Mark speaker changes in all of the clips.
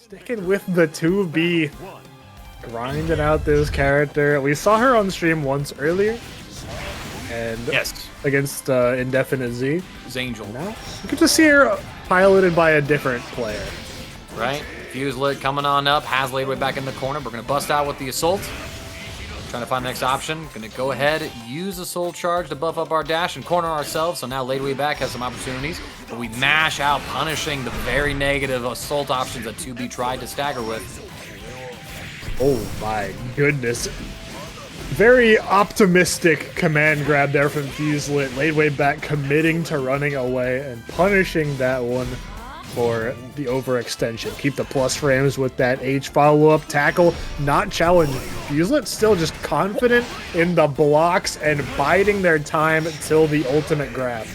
Speaker 1: Sticking with the 2B. Grinding out this character. We saw her on stream once earlier. And
Speaker 2: yes,
Speaker 1: against Indefinite Z.
Speaker 2: Angel.
Speaker 1: Now we get to see her piloted by a different player.
Speaker 2: Right? Fuselit coming on up, has Ladewaybac in the corner. We're going to bust out with the Assault. Trying to find the next option. Going to go ahead, use the Soul Charge to buff up our dash and corner ourselves. So now Ladewaybac has some opportunities. But we mash out, punishing the very negative Assault options that 2B tried to stagger with.
Speaker 1: Oh my goodness. Very optimistic command grab there from Fuselit. Ladewaybac committing to running away and punishing that one for the overextension. Keep the plus frames with that H follow-up tackle. Not challenged. Fuselit still just confident in the blocks and biding their time till the ultimate grab.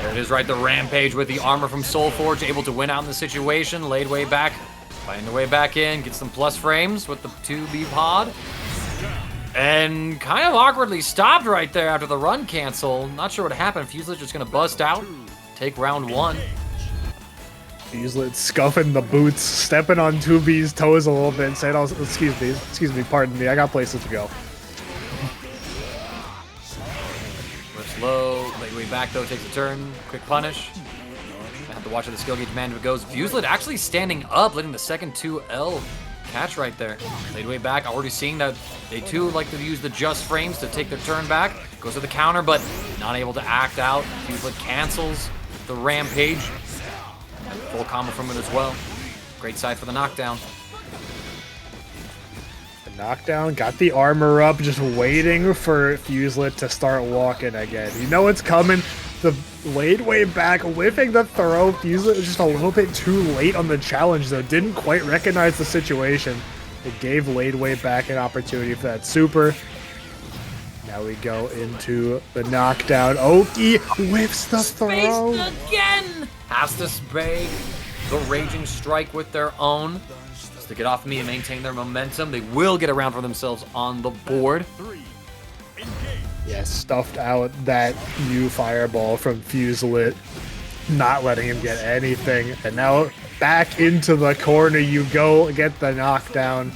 Speaker 2: There it is, right? The Rampage with the armor from Soulforge, able to win out in the situation. Ladewaybac finding the way back in, gets some plus frames with the 2B pod. And kind of awkwardly stopped right there after the run cancel. Not sure what happened. Fuselit just going to bust out, take round 1.
Speaker 1: Fuselit scuffing the boots, stepping on 2B's toes a little bit and saying, oh, excuse me, pardon me, I got places to go.
Speaker 2: We're slow. Ladewaybac, though, takes a turn. Quick punish. I have to watch how the skill gauge management goes. Fuselit actually standing up, letting the second 2L catch right there. Ladewaybac already seeing that they too like to use the just frames to take their turn back. Goes to the counter, but not able to act out. Fuselit cancels the Rampage. Full combo from it as well. Great side for the knockdown.
Speaker 1: The knockdown, got the armor up, just waiting for Fuselit to start walking again. You know it's coming. The Ladewaybac whiffing the throw. Fuselit was just a little bit too late on the challenge, though. Didn't quite recognize the situation. It gave Ladewaybac an opportunity for that super. Now we go into the knockdown. Oki whiffs the throw.
Speaker 2: Spaced again! Has to spray the Raging Strike with their own. Just to get off me and maintain their momentum. They will get around for themselves on the board.
Speaker 1: Yeah, stuffed out that new fireball from Fuselit, not letting him get anything. And now back into the corner you go, get the knockdown.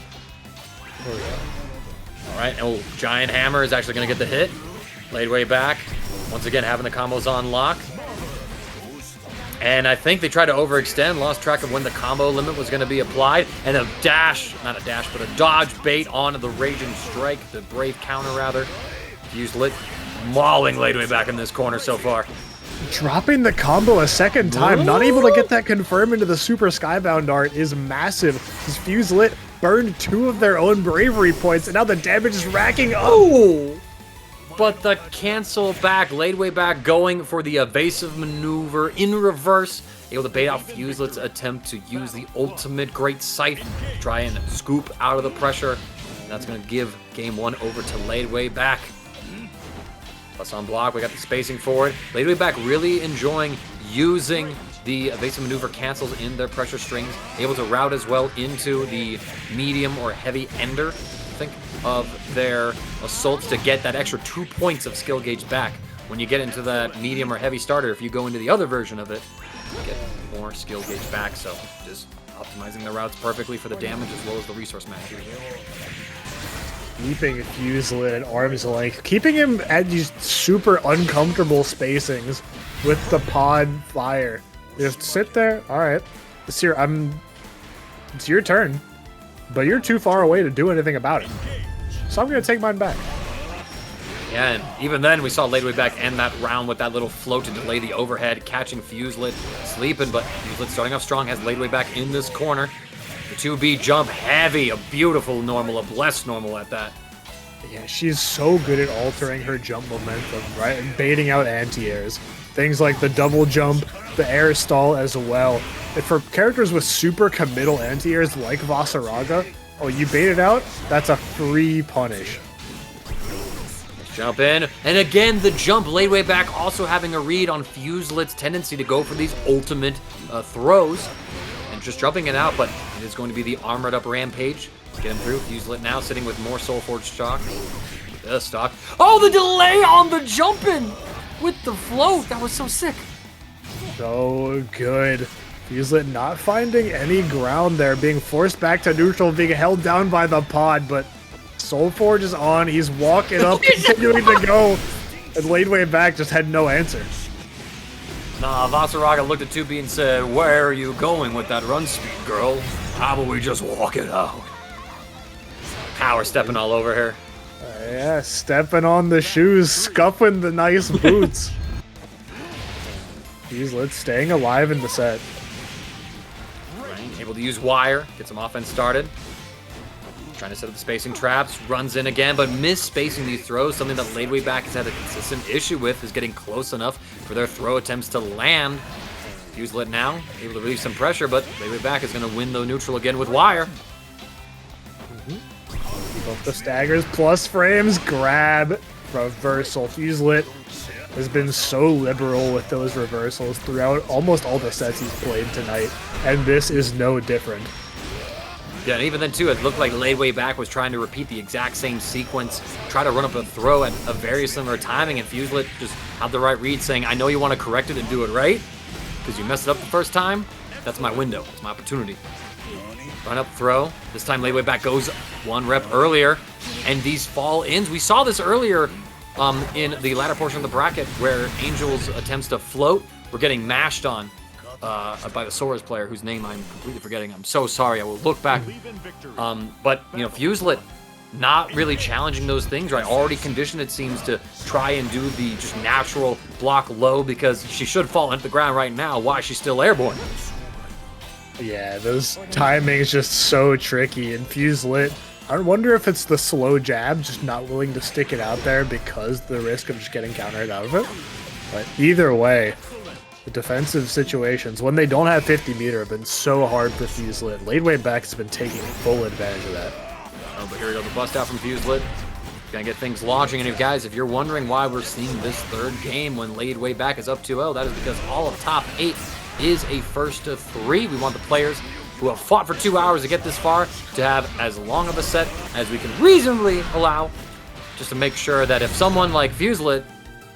Speaker 1: There we go.
Speaker 2: All right, oh, Giant Hammer is actually going to get the hit. Ladewaybac, once again having the combos on lock. And I think they tried to overextend, lost track of when the combo limit was going to be applied. And a dash, not a dash, but a dodge bait onto the Raging Strike, the Brave counter rather. Fuselit mauling Ladewaybac in this corner so far.
Speaker 1: Dropping the combo a second time, not able to get that confirmed into the Super Skybound art is massive. This Fuselit burned 2 of their own bravery points, and now the damage is racking up.
Speaker 2: Ooh. But the cancel back, Ladewaybac going for the evasive maneuver in reverse, able to bait out Fuselit's attempt to use the ultimate great scythe to try and scoop out of the pressure. That's going to give game 1 over to Ladewaybac. Plus on block, we got the spacing for it. Ladewaybac really enjoying using the evasive maneuver cancels in their pressure strings, able to route as well into the medium or heavy ender, think, of their assaults to get that extra 2 points of skill gauge back. When you get into that medium or heavy starter, if you go into the other version of it, you get more skill gauge back. So just optimizing the routes perfectly for the damage as well as the resource management.
Speaker 1: Keeping Fuselit at arm's length, keeping him at these super uncomfortable spacings with the pod fire. Just sit there. All right, it's your turn, but you're too far away to do anything about it. So I'm gonna take mine back.
Speaker 2: Yeah, and even then we saw Ladewaybac end that round with that little float to delay the overhead, catching Fuselit sleeping, but Fuselit starting off strong, has Ladewaybac in this corner. The 2B jump heavy, a beautiful normal, a blessed normal at that.
Speaker 1: Yeah, she's so good at altering her jump momentum, right? And baiting out anti-airs. Things like the double jump, the air stall as well. And for characters with super committal anti-airs like Vaseraga, oh, you bait it out, that's a free punish.
Speaker 2: Let's jump in. And again, the jump, Ladewaybac also having a read on Fuselit's tendency to go for these ultimate throws. Just jumping it out, but it is going to be the armored up Rampage. Get him through. Fuselit now sitting with more Soulforge stock. Stock. Oh, the delay on the jumping with the float. That was so sick.
Speaker 1: So good. Fuselit not finding any ground there, being forced back to neutral, being held down by the pod, but Soulforge is on. He's walking up, continuing to go, and Ladewaybac just had no answer.
Speaker 2: Nah, Vaseraga looked at 2B and said, "Where are you going with that run speed, girl? How about we just walk it out?" Power stepping all over her.
Speaker 1: Yeah, stepping on the shoes, scuffing the nice boots. Fuselit staying alive in the set.
Speaker 2: Right, able to use wire, get some offense started. Trying to set up the spacing traps, runs in again, but miss-spacing these throws, something that Ladewaybac has had a consistent issue with, is getting close enough for their throw attempts to land. Fuselit now, able to release some pressure, but Ladewaybac is going to win the neutral again with wire.
Speaker 1: Both the staggers plus frames, grab, reversal. Fuselit has been so liberal with those reversals throughout almost all the sets he's played tonight, and this is no different.
Speaker 2: Yeah, and even then, too, it looked like Ladewaybac was trying to repeat the exact same sequence, try to run up a throw at a very similar timing, and Fuselit just had the right read, saying, "I know you want to correct it and do it right, because you messed it up the first time. That's my window. It's my opportunity." Run up throw. This time Ladewaybac goes one rep earlier, and these fall ins. We saw this earlier in the latter portion of the bracket, where Angel's attempts to float were getting mashed on by the Sora's player, whose name I'm completely forgetting. I'm so sorry. I will look back. But, you know, Fuselit not really challenging those things, right? Already conditioned, it seems, to try and do the just natural block low, because she should fall into the ground right now. Why is she still airborne?
Speaker 1: Yeah, those timings just so tricky, and Fuselit, I wonder if it's the slow jab, just not willing to stick it out there because the risk of just getting countered out of it. But either way, the defensive situations, when they don't have 50 meter, have been so hard for Fuselit. Ladewaybac has been taking full advantage of that.
Speaker 2: Oh, but here we go, the bust out from Fuselit. Gonna get things launching, and if guys, if you're wondering why we're seeing this third game when Ladewaybac is up 2-0, that is because all of top 8 is a first to 3. We want the players who have fought for 2 hours to get this far to have as long of a set as we can reasonably allow, just to make sure that if someone like Fuselit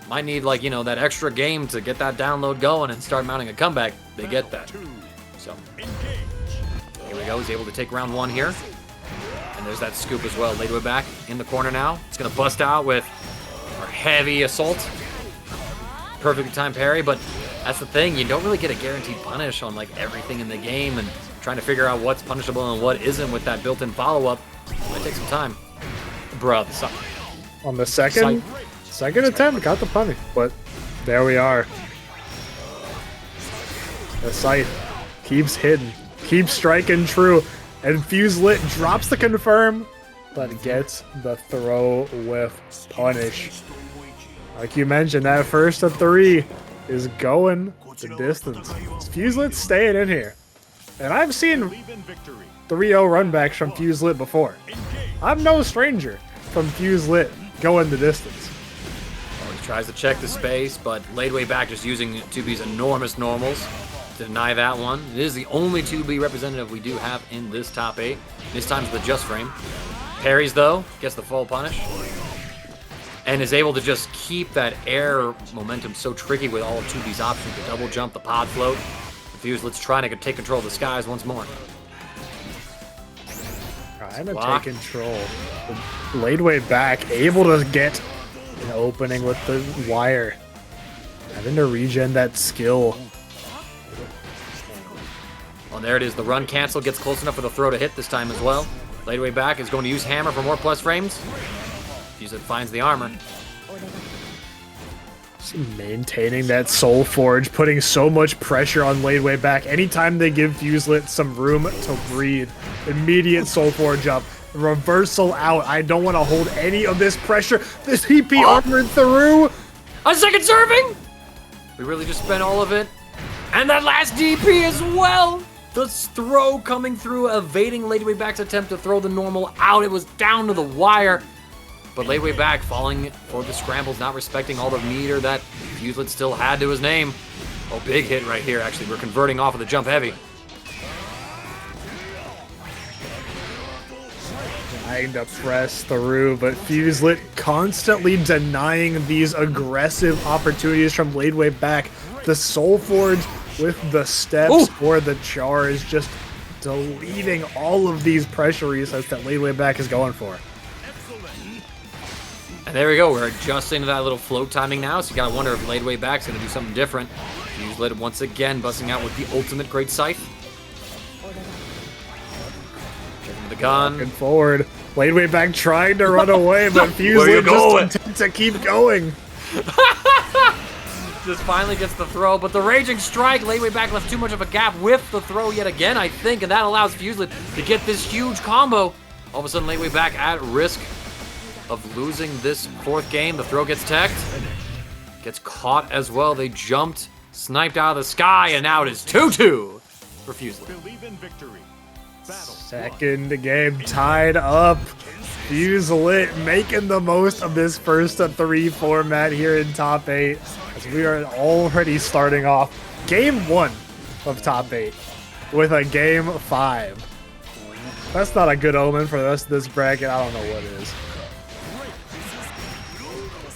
Speaker 2: might need, like, you know, that extra game to get that download going and start mounting a comeback, they get that. So here we go. He's able to take round 1 here. And there's that scoop as well. Ladewaybac in the corner now. It's going to bust out with our heavy assault. Perfectly timed parry, but that's the thing. You don't really get a guaranteed punish on, like, everything in the game, and trying to figure out what's punishable and what isn't with that built-in follow-up might take some time. Bro,
Speaker 1: on the second attempt, got the punish, but there we are. The scythe keeps hidden, keeps striking true, and Fuselit drops the confirm, but gets the throw with punish. Like you mentioned, that first to 3 is going the distance. Fuselit staying in here. And I've seen 3-0 runbacks from Fuselit before. I'm no stranger from Fuselit going the distance.
Speaker 2: Oh, he tries to check the space, but Ladewaybac just using 2B's enormous normals to deny that one. It is the only 2B representative we do have in this top 8. This time's the just frame. Parries, though, gets the full punish, and is able to just keep that air momentum so tricky with all of 2B's options. The double jump, the pod float. Fuselit's trying to take control of the skies once more.
Speaker 1: Trying to take control. Ladewaybac able to get an opening with the wire. Having to regen that skill.
Speaker 2: Well, there it is. The run cancel gets close enough for the throw to hit this time as well. Ladewaybac is going to use hammer for more plus frames. Fuselit finds the armor.
Speaker 1: Maintaining that Soul Forge, putting so much pressure on Ladewaybac. Anytime they give Fuselit some room to breathe, immediate Soul Forge up, reversal out. I don't want to hold any of this pressure. This PP armored through.
Speaker 2: A second serving! We really just spent all of it. And that last DP as well! The throw coming through, evading Ladewaybac's attempt to throw the normal out. It was down to the wire. But Ladewaybac falling for the scrambles, not respecting all the meter that Fuselit still had to his name. Oh, big hit right here, actually. We're converting off of the jump heavy.
Speaker 1: Trying to press through, but Fuselit constantly denying these aggressive opportunities from Ladewaybac. The Soul Forge with the steps or the charge, just deleting all of these pressure resets that Ladewaybac is going for.
Speaker 2: And there we go. We're adjusting to that little float timing now, so you gotta wonder if Ladewaybac's gonna do something different. Fuselit once again busting out with the ultimate great scythe. Checking the gun.
Speaker 1: Looking forward. Ladewaybac trying to run away, but Fuselit just intent to keep going.
Speaker 2: Just finally gets the throw, but the Raging Strike, Ladewaybac left too much of a gap with the throw yet again, I think, and that allows Fuselit to get this huge combo. All of a sudden, Ladewaybac at risk of losing this fourth game. The throw gets teched, gets caught as well. They jumped, sniped out of the sky, and now it is 2-2 for Fuselit.
Speaker 1: Second game tied up. Fuselit making the most of this first of 3 format here in top 8, as we are already starting off game 1 of top 8 with a game 5. That's not a good omen for the rest of this bracket. I don't know what is.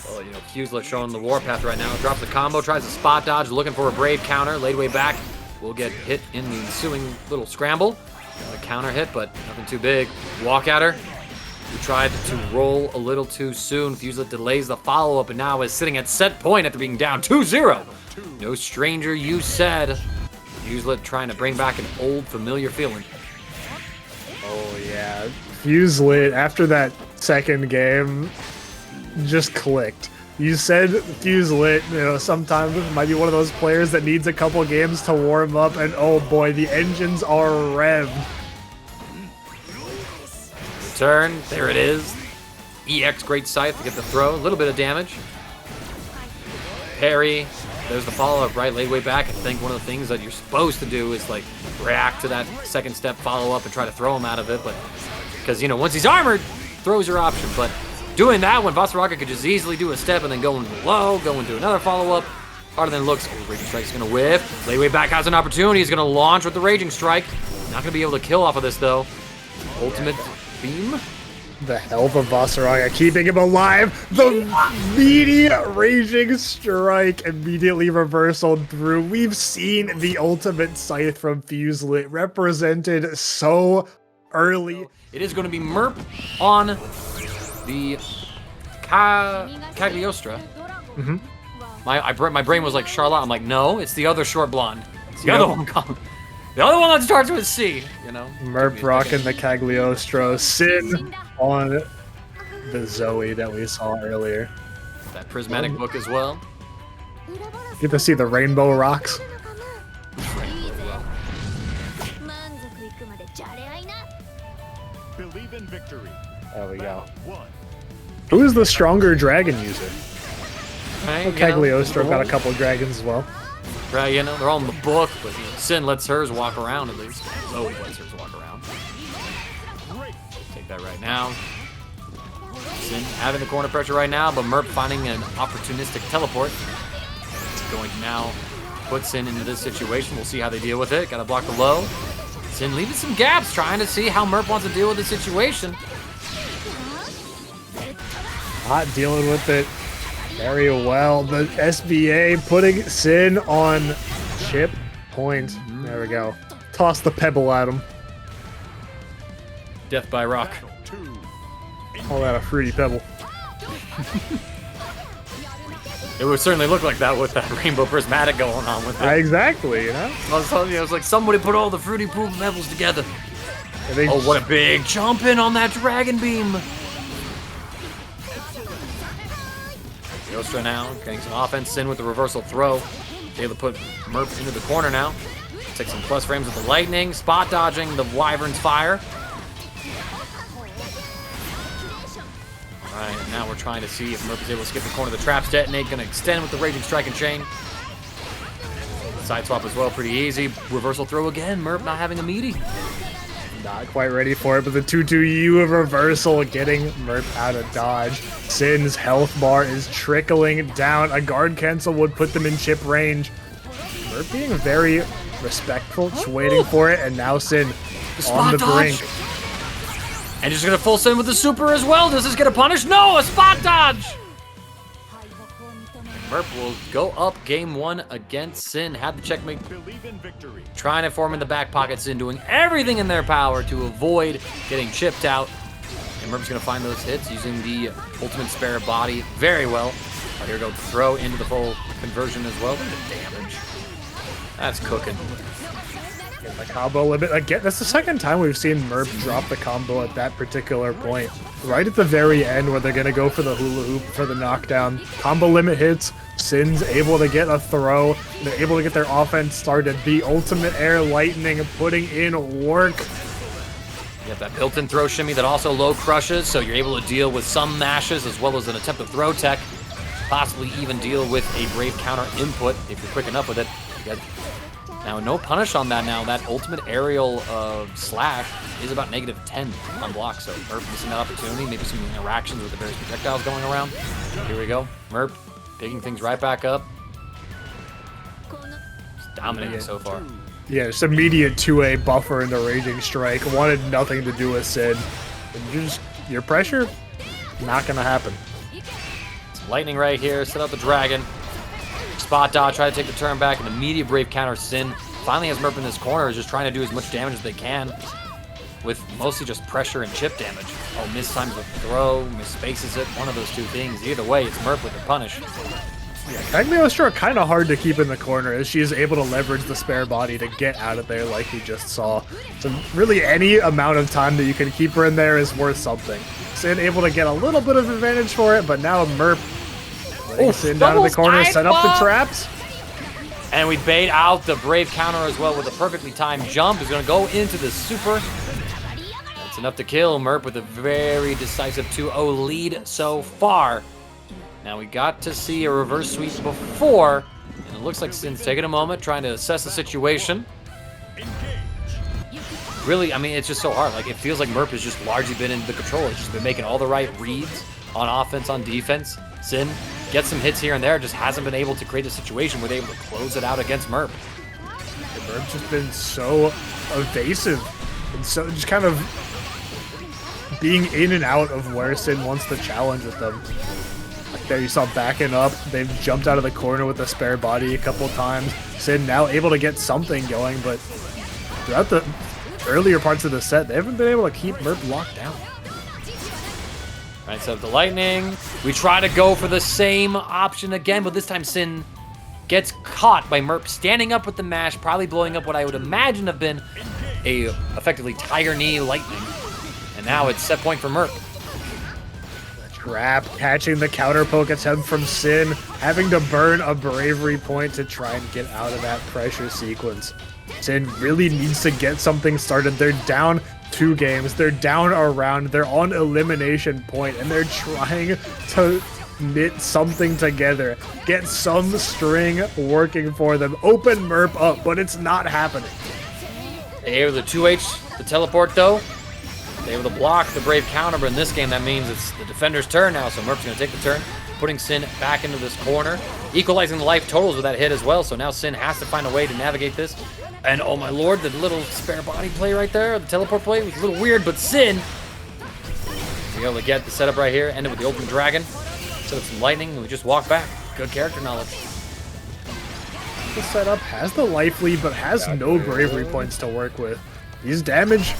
Speaker 2: Well, you know, Fuselit showing the warpath right now. Drops the combo, tries to spot dodge, looking for a brave counter. Ladewaybac will get hit in the ensuing little scramble. A counter hit, but nothing too big. Walk at her. We tried to roll a little too soon. Fuselit delays the follow-up and now is sitting at set point after being down 2-0. No stranger, you said. Fuselit trying to bring back an old familiar feeling.
Speaker 1: Oh yeah, Fuselit after that second game just clicked. You said Fuselit, you know, sometimes might be one of those players that needs a couple games to warm up, and oh boy, the engines are revved.
Speaker 2: Return, there it is. EX great scythe to get the throw, a little bit of damage. Parry, there's the follow-up, right? Ladewaybac. I think one of the things that you're supposed to do is like react to that second step follow-up and try to throw him out of it, but because, you know, once he's armored, throws your option, but doing that when Vaseraga could just easily do a step and then go into low, go into another follow-up, harder than it looks. Oh, Raging Strike's gonna whiff. Ladewaybac has an opportunity. He's gonna launch with the Raging Strike. Not gonna be able to kill off of this though. Ultimate beam.
Speaker 1: The health of Vaseraga keeping him alive. The meaty Raging Strike immediately reversaled through. We've seen the ultimate scythe from Fuselit represented so early.
Speaker 2: It is going to be Merp on the Cagliostro. My brain was like Charlotte. I'm like, no, it's the other short blonde. It's the other one coming. The other one that starts with C, you know.
Speaker 1: Merp rocking the Cagliostro. Synn on the Zooey that we saw earlier.
Speaker 2: That prismatic book as well.
Speaker 1: Get to see the rainbow rocks.
Speaker 3: Believe in victory.
Speaker 1: There we go. Who is the stronger dragon user?
Speaker 2: Right,
Speaker 1: Cagliostro got a couple dragons as well.
Speaker 2: Right, you know, they're all in the book, but you know, Synn lets hers walk around at least. Zooey lets hers walk around. Take that right now. Synn having the corner pressure right now, but Merp finding an opportunistic teleport. Going to now put Synn into this situation. We'll see how they deal with it. Gotta block the low. Synn leaving some gaps, trying to see how Merp wants to deal with the situation.
Speaker 1: Not dealing with it very well. The SBA putting Synn on chip point. There we go. Toss the pebble at him.
Speaker 2: Death by rock.
Speaker 1: Call that a fruity pebble.
Speaker 2: It would certainly look like that with that rainbow prismatic going on with it.
Speaker 1: Exactly, you know?
Speaker 2: I was telling you, it was like somebody put all the fruity poop pebbles together. Oh, what a big jump in on that dragon beam. Cagliostro now getting some offense in with the reversal throw. Able to put Merp into the corner now. Take some plus frames with the lightning, spot dodging the Wyvern's fire. Alright, now we're trying to see if Merp is able to skip the corner. The traps detonate, gonna extend with the Raging Strike and Chain. Side swap as well, pretty easy. Reversal throw again, Merp not having a meaty.
Speaker 1: Not quite ready for it, but the 2-2U of reversal getting Merp out of dodge. Synn's health bar is trickling down. A guard cancel would put them in chip range. Merp being very respectful, just waiting for it, and now Synn on the brink.
Speaker 2: And just gonna full Synn with the super as well. Does this get a punish? No, a spot dodge! Merp will go up game 1 against Synn. Had the checkmate. Trying to form in the back pocket. Synn doing everything in their power to avoid getting chipped out. And Merp's going to find those hits using the ultimate spare body very well. Right, here we go. Throw into the full conversion as well. Look at the damage. That's cooking.
Speaker 1: The combo limit again. That's the second time we've seen Merp drop the combo at that particular point. Right at the very end, where they're gonna go for the hula hoop for the knockdown. Combo limit hits. Synn's able to get a throw. They're able to get their offense started. The ultimate air lightning putting in work.
Speaker 2: You have that built-in throw shimmy that also low crushes, so you're able to deal with some mashes as well as an attempt to throw tech. Possibly even deal with a brave counter input if you're quick enough with it. Now, no punish on that now. That ultimate aerial slash is about -10 on block, so Merp missing that opportunity. Maybe some interactions with the various projectiles going around. Here we go. Merp picking things right back up. Just dominating so far.
Speaker 1: Yeah, just immediate 2A buffer into Raging Strike. Wanted nothing to do with Synn. And just, your pressure, not gonna happen.
Speaker 2: Some lightning right here. Set up the dragon. Spot dodge, try to take the turn back, and immediate brave counter. Synn finally has Merp in this corner, is just trying to do as much damage as they can with mostly just pressure and chip damage. Oh, mistimes the throw, misspaces it, one of those two things. Either way, it's Merp with the punish.
Speaker 1: Yeah, Cagliostro kind of hard to keep in the corner as she is able to leverage the spare body to get out of there like we just saw. So really any amount of time that you can keep her in there is worth something. Synn able to get a little bit of advantage for it, but now Merp Synn down in the corner, set up the traps.
Speaker 2: And we bait out the brave counter as well with a perfectly timed jump. He's going to go into the super. That's enough to kill Merp with a very decisive 2-0 lead so far. Now we got to see a reverse sweep before, and it looks like Synn's taking a moment, trying to assess the situation. Really, I mean, it's just so hard. Like, it feels like Merp has just largely been in the control. He's just been making all the right reads on offense, on defense. Synn gets some hits here and there, just hasn't been able to create a situation where they're able to close it out against Merp.
Speaker 1: Merp's just been so evasive and so just kind of being in and out of where Synn wants to challenge with them. Like there you saw backing up, they've jumped out of the corner with the spare body a couple times. Synn now able to get something going, but throughout the earlier parts of the set, they haven't been able to keep Merp locked down.
Speaker 2: Right, set up the lightning. We try to go for the same option again, but this time Synn gets caught by Merp standing up with the mash, probably blowing up what I would imagine have been a effectively Tiger Knee lightning. And now it's set point for Merp.
Speaker 1: Trap, catching the counter poke attempt from Synn, having to burn a bravery point to try and get out of that pressure sequence. Synn really needs to get something started. They're down 2 games. They're down a round. They're on elimination point, and they're trying to knit something together. Get some string working for them. Open Merp up, but it's not happening.
Speaker 2: They able to 2H the teleport, though. They able to block the brave counter, but in this game, that means it's the defender's turn now, so Merp's going to take the turn, putting Synn back into this corner, equalizing the life totals with that hit as well, so now Synn has to find a way to navigate this. And oh my lord, the little spare body play right there, the teleport play was a little weird, but Synn be able to get the setup right here, end it with the ultimate dragon, set up some lightning, and we just walk back. Good character knowledge.
Speaker 1: The setup has the life lead, but has no bravery points to work with. These damage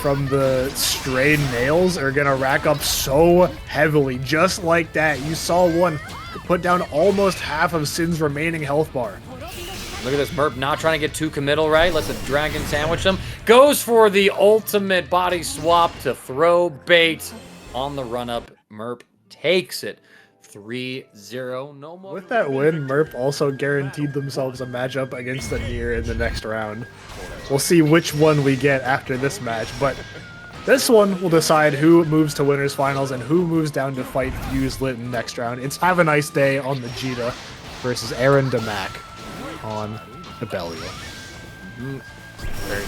Speaker 1: from the stray nails are gonna rack up so heavily, just like that. You saw one put down almost half of Synn's remaining health bar.
Speaker 2: Look at this, Merp not trying to get too committal, right? Lets the dragon sandwich him. Goes for the ultimate body swap to throw bait on the run-up. Merp takes it. 3-0, no more.
Speaker 1: With that win, Merp also guaranteed themselves a matchup against the Nier in the next round. We'll see which one we get after this match, but this one will decide who moves to winners finals and who moves down to fight Fuselit in the next round. It's Havaniceday on the Djeeta versus Aarondamac on the Belial.
Speaker 2: Very,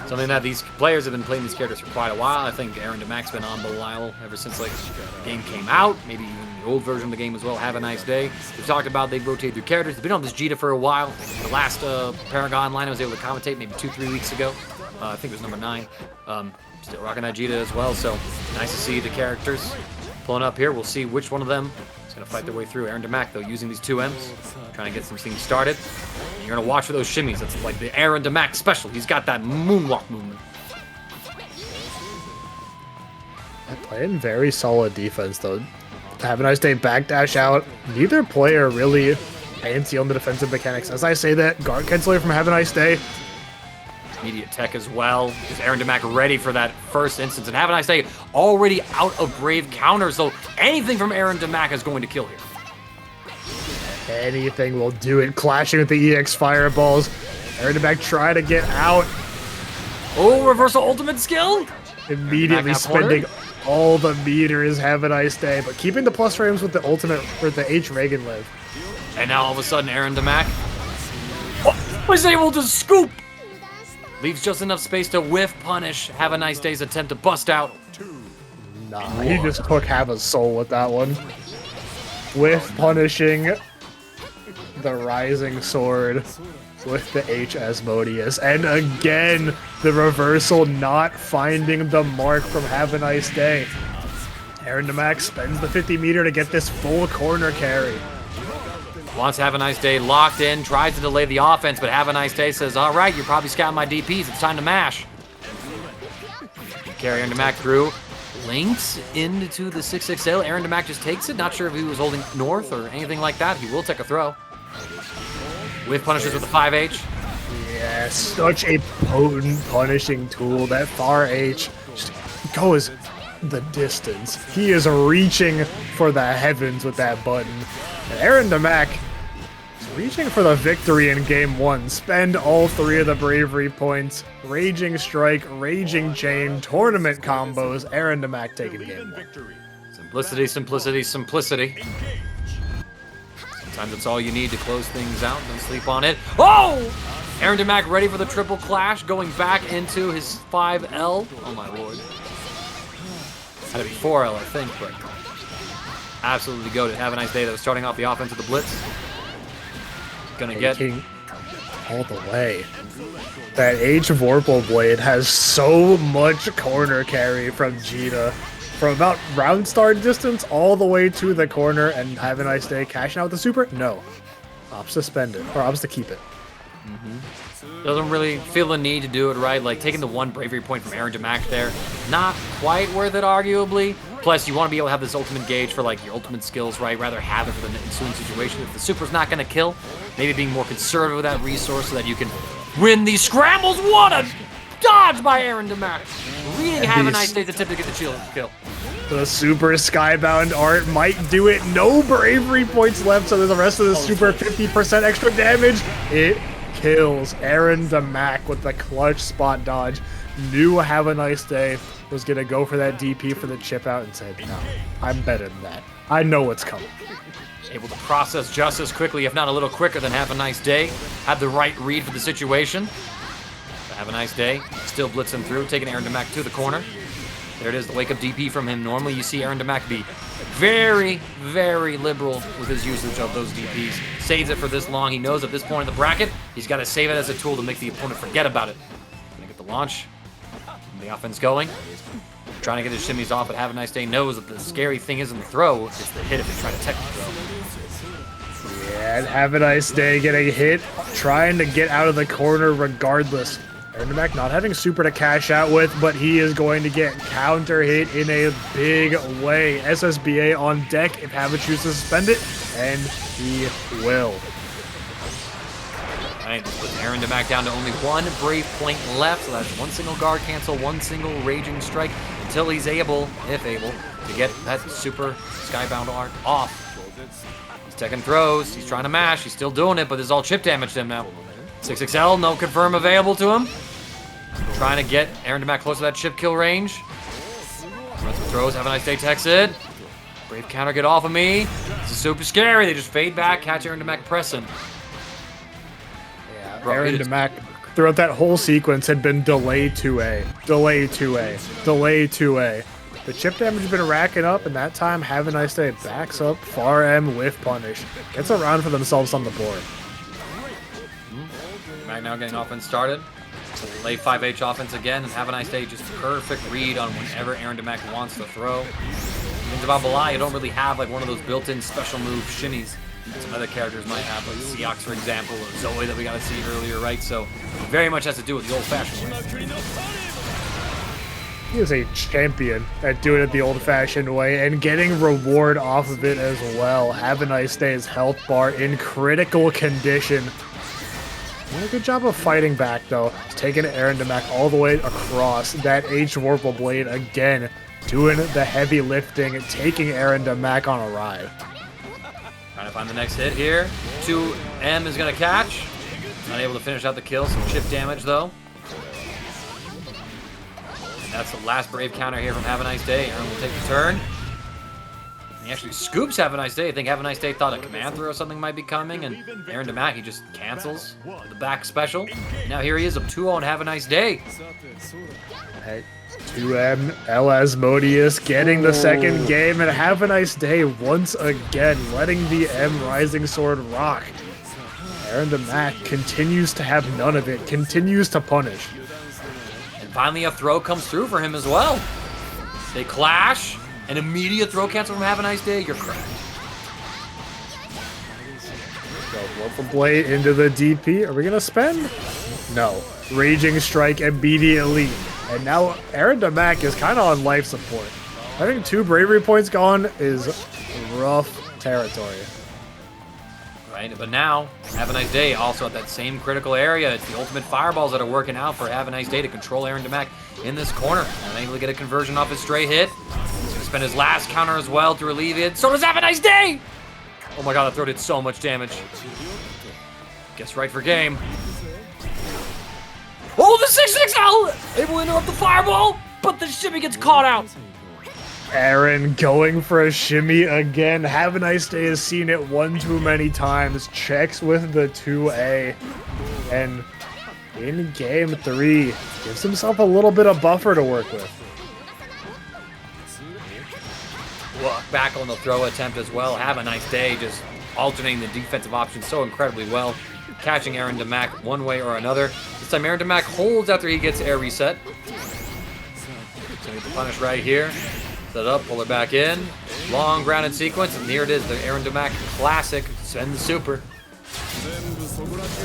Speaker 2: something that these players have been playing these characters for quite a while. I think Aarondamac's been on Belial ever since like the game came out, maybe even the old version of the game as well. Have a nice day. We've talked about they've rotated through characters. They've been on this Djeeta for a while. The last ParagOnline I was able to commentate maybe 2-3 weeks ago. I think it was number 9. Still rocking that Djeeta as well, so nice to see the characters pulling up here. We'll see which one of them is Gonna fight their way through. Aarondamac, though, using these 2Ms. Trying to get some things started. And you're gonna watch for those shimmies. That's like the Aarondamac special. He's got that moonwalk movement.
Speaker 1: Playing very solid defense, though. Havaniceday backdash out. Neither player really fancy on the defensive mechanics. As I say that, guard canceling from Havaniceday.
Speaker 2: Immediate tech as well. Is Aarondamac ready for that first instance? And Havaniceday already out of Brave counters, so anything from Aarondamac is going to kill here.
Speaker 1: Anything will do it. Clashing with the EX fireballs. Aarondamac try to get out.
Speaker 2: Oh, reversal ultimate skill?
Speaker 1: Immediately spending all the meters. Havaniceday, but keeping the plus frames with the ultimate for the H Reagan live.
Speaker 2: And now all of a sudden Aarondamac was able to scoop. Leaves just enough space to whiff punish Havaniceday's attempt to bust out.
Speaker 1: Nah, he just took Hava's soul with that one. Whiff punishing the Rising Sword with the H Asmodeus. And again, the reversal not finding the mark from Havaniceday. Aarondamac spends the 50 meter to get this full corner carry.
Speaker 2: Wants Havaniceday locked in, tries to delay the offense, but Havaniceday says, all right, you're probably scouting my DPs, it's time to mash. Carry Aarondamac through, links into the 6XL. Aarondamac just takes it, not sure if he was holding north or anything like that. He will take a throw. With punishes with the 5H.
Speaker 1: Yeah, such a potent punishing tool. That far H just goes the distance. He is reaching for the heavens with that button. And Aarondamac is reaching for the victory in game one. Spend all 3 of the bravery points. Raging Strike, Raging Chain, tournament combos. Aarondamac taking game one.
Speaker 2: Simplicity, simplicity, simplicity. Sometimes it's all you need to close things out. Don't sleep on it. Oh! Aarondamac ready for the triple clash, going back into his 5L. Oh my lord. Had to be 4L, I think, but absolutely goated. Havaniceday that was starting off the offense with the blitz. Gonna get
Speaker 1: all the way. That H Vorpal Blade has so much corner carry from Djeeta. From about round start distance all the way to the corner, and Havaniceday cashing out with the super? No. Opts to spend it, or opts to keep it.
Speaker 2: Doesn't really feel the need to do it right. Like taking the 1 bravery point from Aarondamac there, not quite worth it, arguably. Plus, you want to be able to have this ultimate gauge for like your ultimate skills, right? Rather have it for the ensuing situation. If the super's not going to kill, maybe being more conservative with that resource so that you can win these scrambles. What a dodge by Aarondamac! Reading Havaniceday's attempt to get the shield kill.
Speaker 1: The super skybound art might do it. No bravery points left, so there's the rest of the super 50% extra damage. It kills Aarondamac with the clutch spot dodge. Knew Havaniceday was going to go for that DP for the chip out and said, no, I'm better than that. I know what's coming.
Speaker 2: Able to process just as quickly, if not a little quicker than Havaniceday. Had the right read for the situation. But Havaniceday still blitzing through, taking Aarondamac to the corner. There it is, the wake-up DP from him. Normally you see Aarondamac be very, very liberal with his usage of those DPs. Saves it for this long. He knows at this point in the bracket, he's got to save it as a tool to make the opponent forget about it. Gonna get the launch. The offense going. Trying to get his shimmies off, but Havaniceday knows that the scary thing isn't the throw, it's the hit if they try to tech the throw.
Speaker 1: Yeah, and Havaniceday getting hit, trying to get out of the corner regardless. Aarondamac not having super to cash out with, but he is going to get counter hit in a big way. SSBA on deck if Hava chooses to suspend it, and he will.
Speaker 2: Alright, this puts Aarondamac down to only 1 brave point left, so that's 1 single guard cancel, 1 single raging strike, until he's able, if able, to get that super skybound art off. He's taking throws, he's trying to mash, he's still doing it, but there's all chip damage to him now. 6XL, no confirm available to him. Trying to get Aarondamac close to that chip kill range. Runs some throws, Havaniceday techs it. Brave counter, get off of me. This is super scary. They just fade back, catch Aarondamac pressing.
Speaker 1: Yeah, Aarondamac throughout that whole sequence had been delay 2A, delay 2A, delay 2A. The chip damage has been racking up, and that time Havaniceday backs up far M with punish. Gets a round for themselves on the board.
Speaker 2: Mac now getting offense started. So late 5H offense again, and Havaniceday just perfect read on whenever Aarondamac wants to throw. Things about Belial, you don't really have like one of those built-in special move shimmies that some other characters might have, like Seox, for example, or Zooey that we got to see earlier, right? So very much has to do with the old-fashioned way.
Speaker 1: He is a champion at doing it the old-fashioned way and getting reward off of it as well. Havaniceday's health bar in critical condition. Doing a good job of fighting back, though. He's taking Aarondamac all the way across. That H-Warple Blade again, doing the heavy lifting, taking Aarondamac on a ride.
Speaker 2: Trying to find the next hit here. 2M is going to catch. Not able to finish out the kill. Some chip damage, though. And that's the last Brave counter here from Havaniceday. Aaron will take the turn. He actually scoops Havaniceday. I think Havaniceday thought a command throw or something might be coming, and Aarondamac, he just cancels the back special. Now here he is, up 2-0 on Havaniceday.
Speaker 1: Hey, 2M, Asmodeus getting the second game, and Havaniceday once again letting the M Rising Sword rock. Aarondamac continues to have none of it, continues to punish.
Speaker 2: And finally a throw comes through for him as well. They clash. An immediate throw cancel from Havaniceday, you're correct.
Speaker 1: Go Warple Blade into the DP. Are we going to spend? No. Raging Strike immediately. And now Aarondamac is kind of on life support. Having 2 bravery points gone is rough territory.
Speaker 2: Right, but now Havaniceday also at that same critical area. It's the ultimate fireballs that are working out for Havaniceday to control Aarondamac in this corner. Unable to get a conversion off his stray hit. He's gonna spend his last counter as well to relieve it. So does Havaniceday! Oh my god, that throw did so much damage. Guess right for game. Oh, the 6-6L! Able to interrupt the fireball, but the shimmy gets caught out.
Speaker 1: Aaron going for a shimmy again. Havaniceday has seen it one too many times. Checks with the 2A. And in game 3, gives himself a little bit of buffer to work with.
Speaker 2: Back on the throw attempt as well. Havaniceday just alternating the defensive options so incredibly well. Catching Aarondamac one way or another. This time Aarondamac holds after he gets air reset. So he can punish right here. Set it up, pull her back in. Long grounded sequence, and here it is, the Aarondamac classic. Send the super.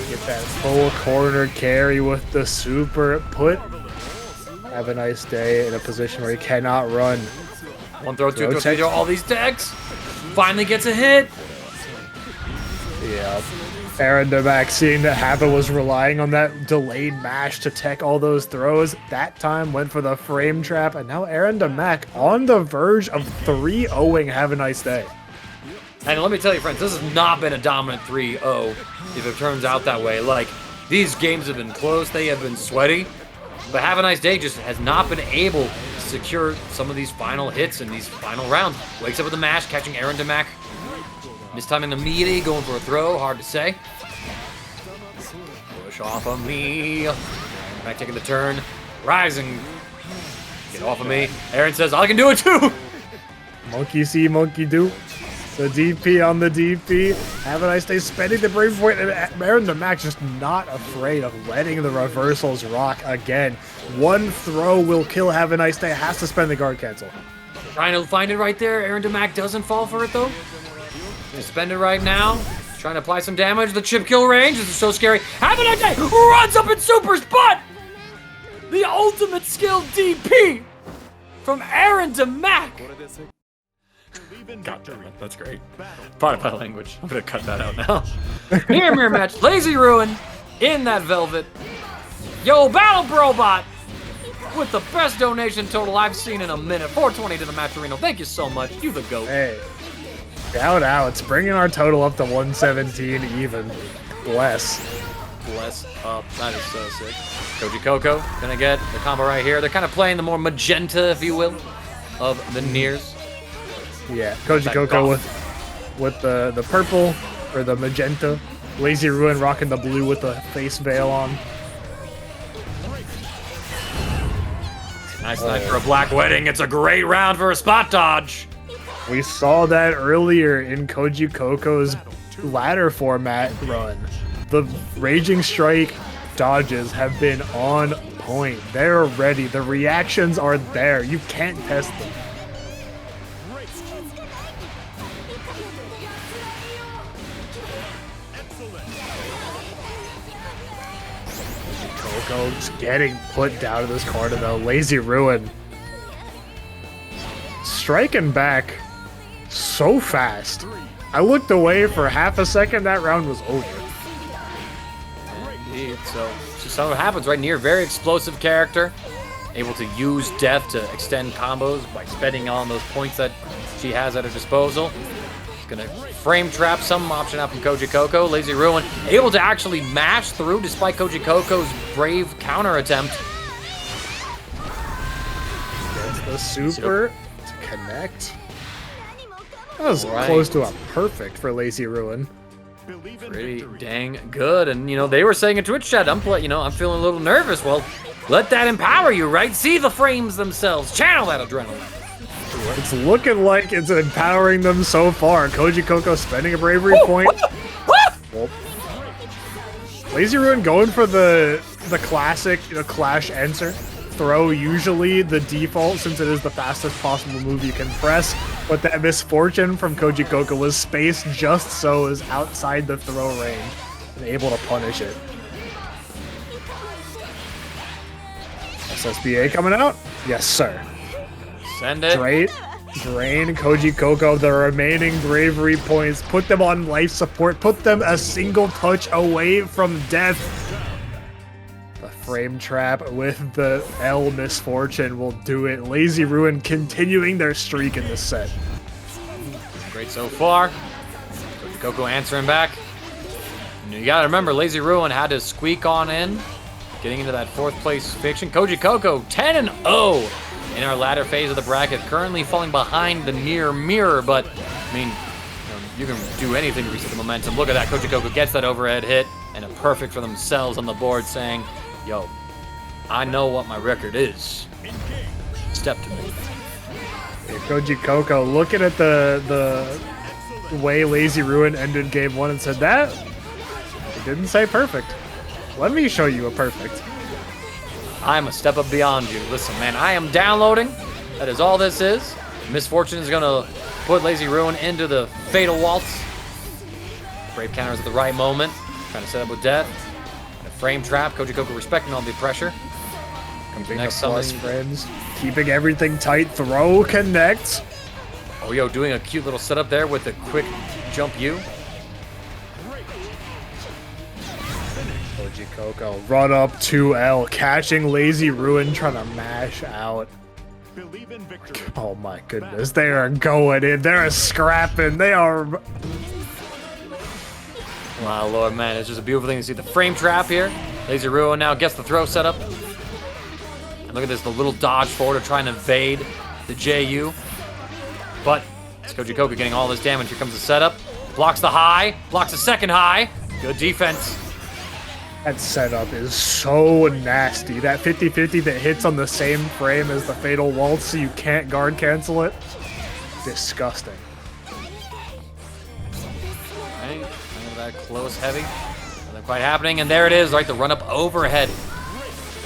Speaker 1: Get that full corner carry with the super. Put Havaniceday in a position where he cannot run.
Speaker 2: One throw, two throw, all these decks. Finally gets a hit.
Speaker 1: Yeah. Aarondamac, seeing that Hava was relying on that delayed mash to tech all those throws, that time went for the frame trap, and now Aarondamac on the verge of 3-0ing Havaniceday.
Speaker 2: And let me tell you, friends, this has not been a dominant 3-0 if it turns out that way. Like, these games have been close, they have been sweaty, but Havaniceday just has not been able to secure some of these final hits in these final rounds. Wakes up with a mash, catching Aarondamac. Mistiming the meaty, going for a throw, hard to say. Push off of me. Back taking the turn. Rising. Get off of me. Aaron says, I can do it too!
Speaker 1: Monkey see, monkey do. The DP on the DP. Havaniceday spending the brave point, and Aarondamac just not afraid of letting the reversals rock again. One throw will kill Havaniceday, has to spend the guard cancel.
Speaker 2: Trying to find it right there. Aarondamac doesn't fall for it though. Gonna spend it right now. Trying to apply some damage. The chip kill range. This is so scary. Havaniceday runs up in supers, but the ultimate skill DP from Aarondamac. God damn it, that's great. Pardon my language. I'm gonna cut that out now. Mirror match. Lazy Ruin in that velvet. Yo, Battle Brobot with the best donation total I've seen in a minute. 420 to the Matcherino. Thank you so much. You the GOAT.
Speaker 1: Hey. Shout out. It's bringing our total up to 117 even. Bless
Speaker 2: up. That is so sick. Kojicoco gonna get the combo right here. They're kind of playing the more magenta, if you will, of the Niers.
Speaker 1: Yeah, Kojicoco with the purple or the magenta. Lazy Ruin rocking the blue with the face veil on.
Speaker 2: Nice night for a black wedding. It's a great round for a spot dodge.
Speaker 1: We saw that earlier in Kojicoco's ladder format run. The Raging Strike dodges have been on point. They're ready. The reactions are there. You can't test them. Just getting put down to this corner though. Lazy Ruin striking back so fast. I looked away for half a second. That round was over.
Speaker 2: Indeed. So just how it happens right Nier. Very explosive character. Able to use death to extend combos by spending on those points that she has at her disposal. Gonna frame trap some option out from Kojicoco. Lazy Ruin able to actually mash through despite Kojicoco's brave counter attempt.
Speaker 1: Gets the super to connect. That was close to a perfect for Lazy Ruin.
Speaker 2: Pretty dang good. And you know, they were saying in Twitch chat, I'm feeling a little nervous. Well, let that empower you, right? See the frames themselves. Channel that adrenaline.
Speaker 1: It's looking like it's empowering them so far. Kojicoco spending a bravery point. Well, Lazy Ruin going for the classic clash answer throw. Usually the default, since it is the fastest possible move you can press. But that misfortune from Kojicoco was spaced just so it was outside the throw range and able to punish it. SSBA coming out? Yes, sir.
Speaker 2: Send it.
Speaker 1: Drain Kojicoco the remaining bravery points. Put them on life support. Put them a single touch away from death. The frame trap with the L misfortune will do it. Lazy Ruin continuing their streak in this set.
Speaker 2: Great so far. Kojicoco answering back. You gotta remember, Lazy Ruin had to squeak on in, getting into that 4th place fiction. Kojicoco 10-0 in our latter phase of the bracket, currently falling behind the Nier mirror, but I mean, you can do anything to reset the momentum. Look at that, Kojicoco gets that overhead hit, and a perfect for themselves on the board, saying, yo, I know what my record is. Step to me.
Speaker 1: Yeah, Kojicoco looking at the way Lazy Ruin ended game 1 and said that, it didn't say perfect. Let me show you a perfect.
Speaker 2: I'm a step up beyond you. Listen, man, I am downloading. That is all this is. Misfortune is going to put Lazy Ruin into the fatal waltz. Brave counters at the right moment. Trying to set up with death. And a frame trap. Kojicoco respecting all the pressure. Comes the next
Speaker 1: plus frames. Keeping everything tight. Throw connects.
Speaker 2: Oh, yo, doing a cute little setup there with a quick jump U.
Speaker 1: Kojicoco run up 2L, catching Lazy Ruin, trying to mash out. Oh my goodness, they are going in. They're scrapping. They are.
Speaker 2: Wow, Lord, man, it's just a beautiful thing to see. The frame trap here. Lazy Ruin now gets the throw set up. And look at this, the little dodge forward to try and evade the JU. But it's Kojicoco getting all this damage. Here comes the setup. Blocks the high, blocks the second high. Good defense.
Speaker 1: That setup is so nasty. That 50-50 that hits on the same frame as the Fatal Waltz so you can't guard cancel it. Disgusting.
Speaker 2: Right, look at that close heavy. Nothing quite happening, and there it is, right? The run up overhead.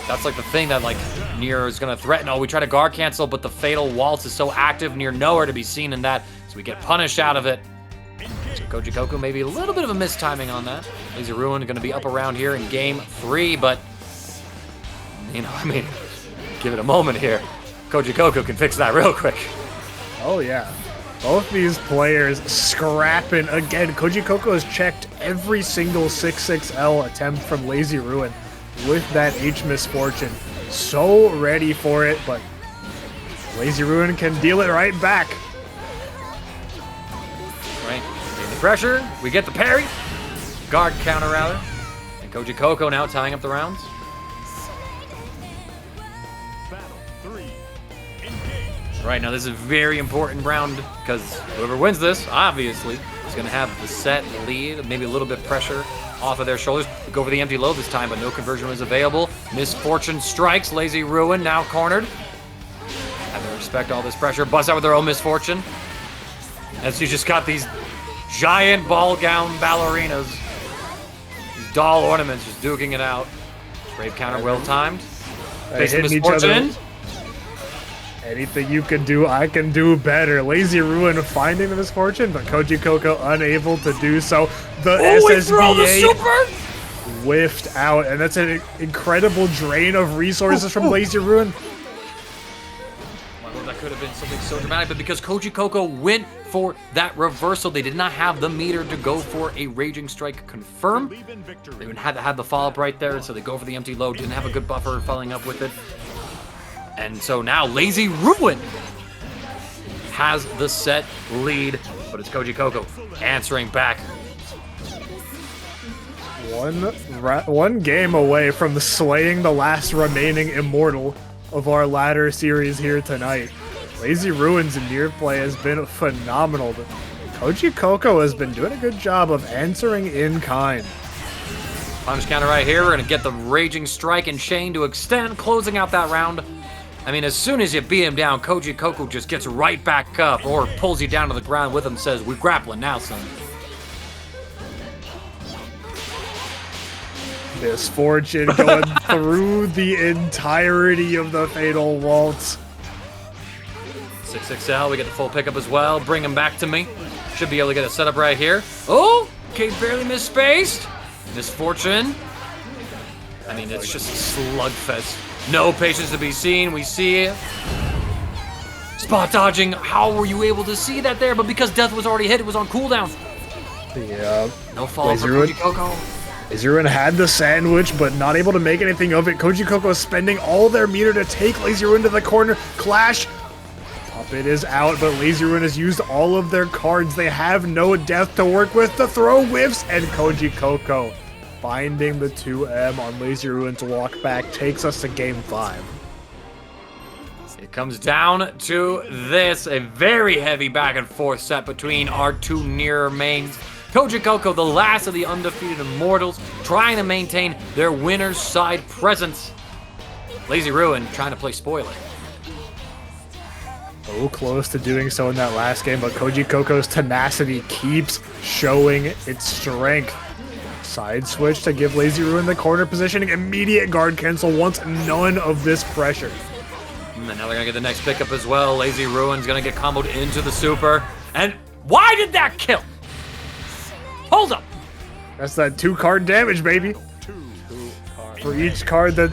Speaker 2: That's like the thing that like Nier is gonna threaten. Oh, we try to guard cancel, but the Fatal Waltz is so active, Nier nowhere to be seen in that, so we get punished out of it. So Kojicoco maybe a little bit of a mistiming on that. Lazy Ruin going to be up around here in game 3, but you know, I mean, give it a moment here. Kojicoco can fix that real quick.
Speaker 1: Oh yeah, both these players scrapping again. Kojicoco has checked every single 6-6L attempt from Lazy Ruin with that H misfortune. So ready for it, but Lazy Ruin can deal it right back.
Speaker 2: Right, in the pressure, we get the parry, guard counter rather, and Kojicoco now tying up the rounds. Right, now this is a very important round because whoever wins this, obviously, is going to have the set lead, maybe a little bit pressure off of their shoulders. We go for the empty load this time, but no conversion was available. Misfortune strikes, Lazy Ruin now cornered. Have to respect all this pressure, bust out with their own misfortune. As you just got these giant ball gown ballerinas, these doll ornaments just duking it out. Brave counter well timed. Face the misfortune.
Speaker 1: Anything you can do, I can do better. Lazy Ruin finding the misfortune, but Kojicoco unable to do so. The SSBA.
Speaker 2: We throw the super?
Speaker 1: whiffed out, and that's an incredible drain of resources from Lazy Ruin.
Speaker 2: Well, that could have been something so dramatic, but because Kojicoco went for that reversal, they did not have the meter to go for a Raging Strike confirm. They would have to have the follow-up right there, so they go for the empty load, didn't have a good buffer following up with it. And so now Lazy Ruin has the set lead, but it's Kojicoco answering back.
Speaker 1: One game away from slaying the last remaining immortal of our ladder series here tonight. Lazy Ruin's Nier play has been phenomenal. Kojicoco has been doing a good job of answering in kind.
Speaker 2: Punish counter right here. We're going to get the Raging Strike and Chain to extend, closing out that round. I mean, as soon as you beat him down, Kojicoco just gets right back up or pulls you down to the ground with him, says, "We're grappling now, son."
Speaker 1: Misfortune going through the entirety of the Fatal Waltz.
Speaker 2: 6XL, we get the full pickup as well. Bring him back to me. Should be able to get a setup right here. Oh, Kate barely misspaced. Misfortune. I mean, it's just a slugfest. No patience to be seen. We see it. Spot dodging. How were you able to see that there? But because death was already hit, it was on cooldown.
Speaker 1: Yeah.
Speaker 2: No fall for Kojicoco.
Speaker 1: Lazy Ruin had the sandwich, but not able to make anything of it. Kojicoco is spending all their meter to take Lazy Ruin to the corner. Clash. Puppet is out, but Lazy Ruin has used all of their cards. They have no death to work with. The throw whiffs, and Kojicoco finding the 2M on Lazy Ruin's walk back takes us to game 5.
Speaker 2: It comes down to this, a very heavy back and forth set between our two Nier mains. Kojicoco, the last of the undefeated immortals, trying to maintain their winner's side presence. Lazy Ruin trying to play spoiler.
Speaker 1: So close to doing so in that last game, but Kojicoco's tenacity keeps showing its strength. Side switch to give Lazy Ruin the corner positioning. Immediate guard cancel wants none of this pressure.
Speaker 2: And now they're going to get the next pickup as well. Lazy Ruin's going to get comboed into the super. And why did that kill? Hold up.
Speaker 1: That's that 2-card damage, baby. For each card that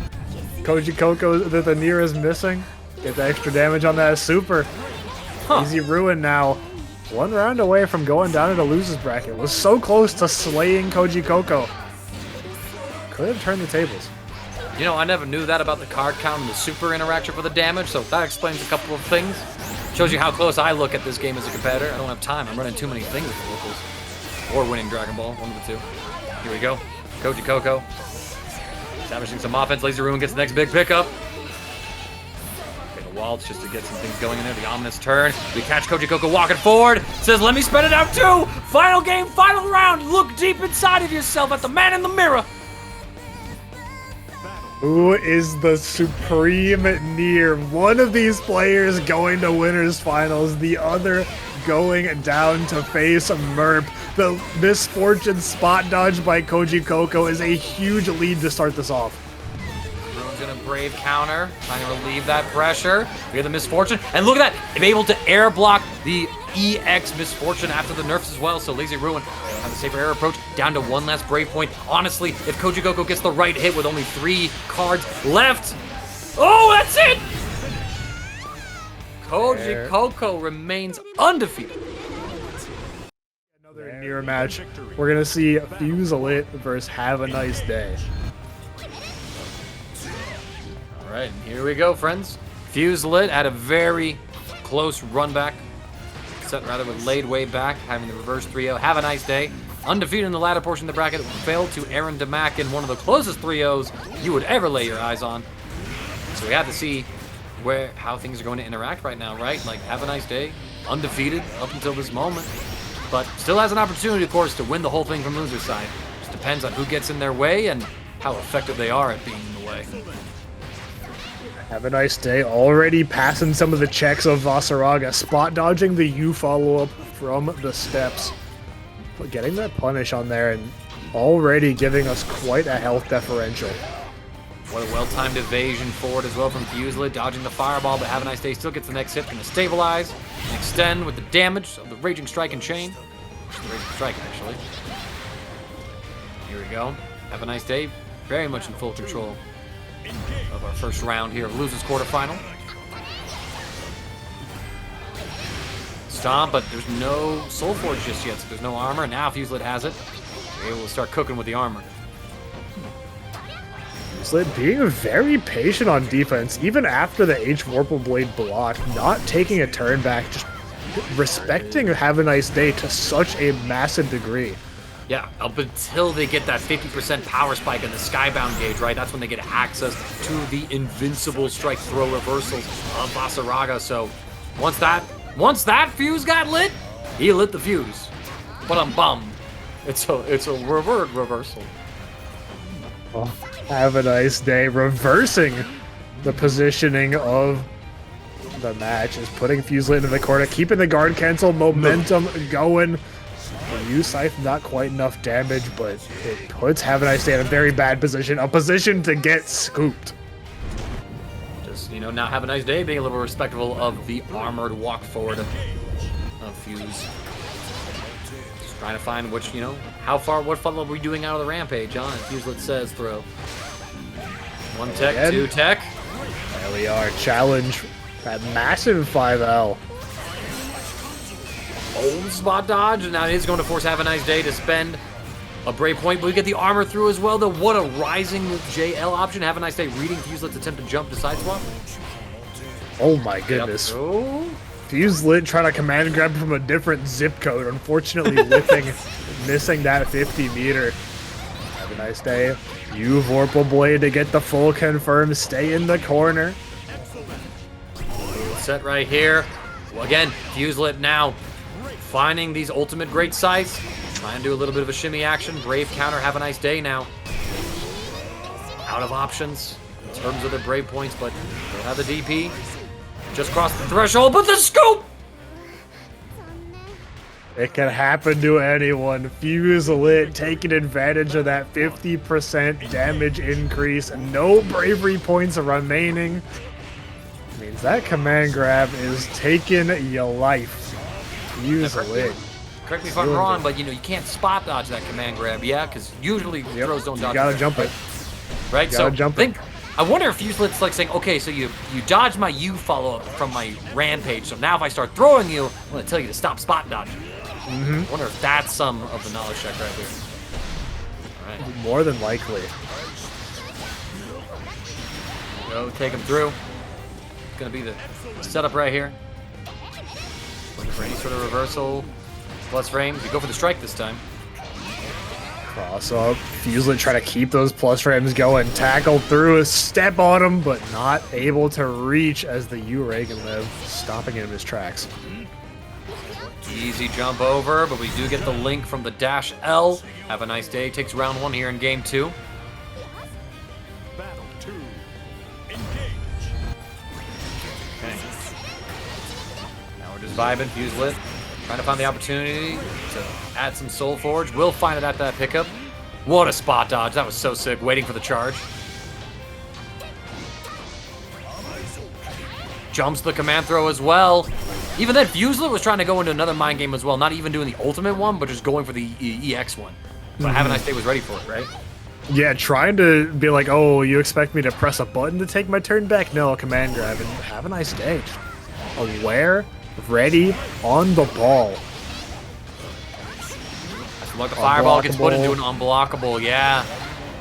Speaker 1: Kojicoco, that the Nier is missing, get the extra damage on that super. Lazy Ruin now 1 round away from going down into losers bracket. Was so close to slaying Kojicoco. Could have turned the tables.
Speaker 2: You know, I never knew that about the card count and the super interaction for the damage, so that explains a couple of things. Shows you how close I look at this game as a competitor. I don't have time. I'm running too many things with the locals. Or winning Dragon Ball, one of the two. Here we go. Kojicoco. Establishing some offense. Lazy Ruin gets the next big pickup. Okay, the Waltz just to get some things going in there. The ominous turn. We catch Kojicoco walking forward. Says, "Let me spread it out too." Final game, final round. Look deep inside of yourself at the man in the mirror.
Speaker 1: Who is the supreme Nier? One of these players going to winners finals, the other going down to face Merp. The misfortune spot dodge by Kojicoco is a huge lead to start this off.
Speaker 2: Ruin's gonna brave counter, trying to relieve that pressure. We have the misfortune, and look at that! Able to air block the EX misfortune after the nerfs as well, so Lazy Ruin have a safer air approach, down to 1 last brave point. Honestly, if Kojicoco gets the right hit with only 3 cards left, oh, that's it! Kojicoco remains undefeated.
Speaker 1: Another Nier match. We're gonna see Fuselit versus Havaniceday.
Speaker 2: All right, here we go, friends. Fuselit had a very close run back. Set rather with Ladewaybac, having the reverse 3-0. Havaniceday, undefeated in the latter portion of the bracket, failed to Aarondamac in one of the closest 3-0s you would ever lay your eyes on. So we have to see how things are going to interact right now, right? Like, have a nice day, undefeated up until this moment, but still has an opportunity, of course, to win the whole thing from loser's side. Just depends on who gets in their way and how effective they are at being in the way.
Speaker 1: Have a nice day. Already passing some of the checks of Vaseraga, spot dodging the U follow-up from the steps. But getting that punish on there and already giving us quite a health differential.
Speaker 2: What a well-timed evasion forward as well from Fuselit, dodging the fireball, but Havaniceday still gets the next hit, going to stabilize and extend with the damage of the Raging Strike and Chain. The Raging Strike, actually. Here we go. Have a nice day. Very much in full control of our first round here of Losers Quarterfinal. Stomp, but there's no Soul Forge just yet, so there's no armor. Now Fuselit has it. We're able to start cooking with the armor.
Speaker 1: Fuselit being very patient on defense, even after the H-Vorpal Blade block, not taking a turn back, just respecting Havaniceday to such a massive degree.
Speaker 2: Yeah, up until they get that 50% power spike in the Skybound gauge, right? That's when they get access to the invincible strike throw reversals of Vaseraga. So once that fuse got lit, he lit the fuse. But I'm bummed. It's a revert reversal.
Speaker 1: Oh, Havaniceday reversing the positioning of the match, is putting Fuselit into the corner, keeping the guard cancel momentum going. The U-Scythe not quite enough damage, but it puts Havaniceday in a very bad position, a position to get scooped.
Speaker 2: Just, you know, now Havaniceday being a little respectful of the armored walk forward of Fuse. Just trying to find which, you know, what funnel are we doing out of the rampage, huh? And Fuselit says throw. 1 tech,
Speaker 1: Again.
Speaker 2: 2 tech.
Speaker 1: There we are, challenge that massive 5L.
Speaker 2: Old spot dodge, and now it is going to force Havaniceday to spend a brave point, but we get the armor through as well, though. What a rising JL option. Havaniceday reading Fuselit's attempt to jump to sideswap.
Speaker 1: Oh my goodness.
Speaker 2: Yep. Oh.
Speaker 1: Fuselit trying to command grab from a different zip code, unfortunately missing that 50 meter. Have a nice day. Vorpal Blade to get the full confirm, stay in the corner.
Speaker 2: Set right here. Well, again, Fuselit now finding these ultimate great sights. Trying to do a little bit of a shimmy action. Brave counter, have a nice day now. Out of options in terms of their brave points, but they have the DP. Just crossed the threshold, but the scoop!
Speaker 1: It can happen to anyone. Fuselit taking advantage of that 50% damage increase. No bravery points remaining. Means that command grab is taking your life. Fuselit.
Speaker 2: Correct me if I'm wrong, but you know, you can't spot dodge that command grab, yeah? Because usually throws don't dodge.
Speaker 1: You gotta jump it.
Speaker 2: Right?
Speaker 1: You
Speaker 2: So
Speaker 1: gotta jump it.
Speaker 2: I wonder if Fuselit's like saying, okay, so you dodged my U follow-up from my rampage, so now if I start throwing you, I'm gonna tell you to stop spot dodging. I wonder if that's some of the knowledge check right here. All right.
Speaker 1: More than likely.
Speaker 2: Go, take him through. It's gonna be the setup right here. Looking for any sort of reversal. Plus frames. We go for the strike this time.
Speaker 1: Cross up. Fuselit trying to keep those plus frames going. Tackle through a step on him, but not able to reach as the U-Reagan live, stopping him in his tracks.
Speaker 2: Easy jump over, but we do get the link from the dash L. Have a nice day. Takes round 1 here in game 2.
Speaker 3: Battle 2. Engage.
Speaker 2: Okay. Now we're just vibing. Fuselit trying to find the opportunity to add some Soul Forge. We'll find it at that pickup. What a spot dodge. That was so sick. Waiting for the charge. Jumps the command throw as well. Even then, Fuselit was trying to go into another mind game as well. Not even doing the ultimate one, but just going for the EX one. So Have a Nice Day was ready for it, right?
Speaker 1: Yeah, trying to be like, oh, you expect me to press a button to take my turn back? No, command grab, and have a nice day. Aware, ready, on the ball.
Speaker 2: Like the fireball gets put into an unblockable, yeah.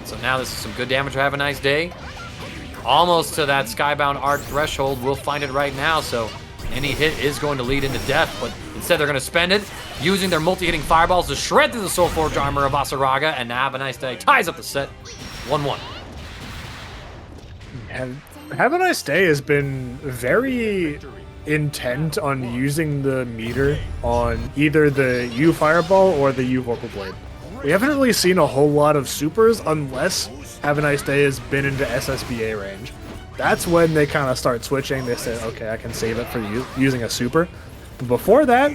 Speaker 2: So now this is some good damage to Have a Nice Day. Almost to that Skybound Arc threshold. We'll find it right now, so any hit is going to lead into death, but instead they're going to spend it, using their multi-hitting fireballs to shred through the Soul Forge armor of Vaseraga, and Have a Nice Day ties up the set, 1-1.
Speaker 1: And Have a Nice Day has been very intent on using the meter on either the U Fireball or the U Vorpal Blade. We haven't really seen a whole lot of supers unless Have a Nice Day has been into SSBA range. That's when they kind of start switching. They say, okay, I can save it for using a super. But before that,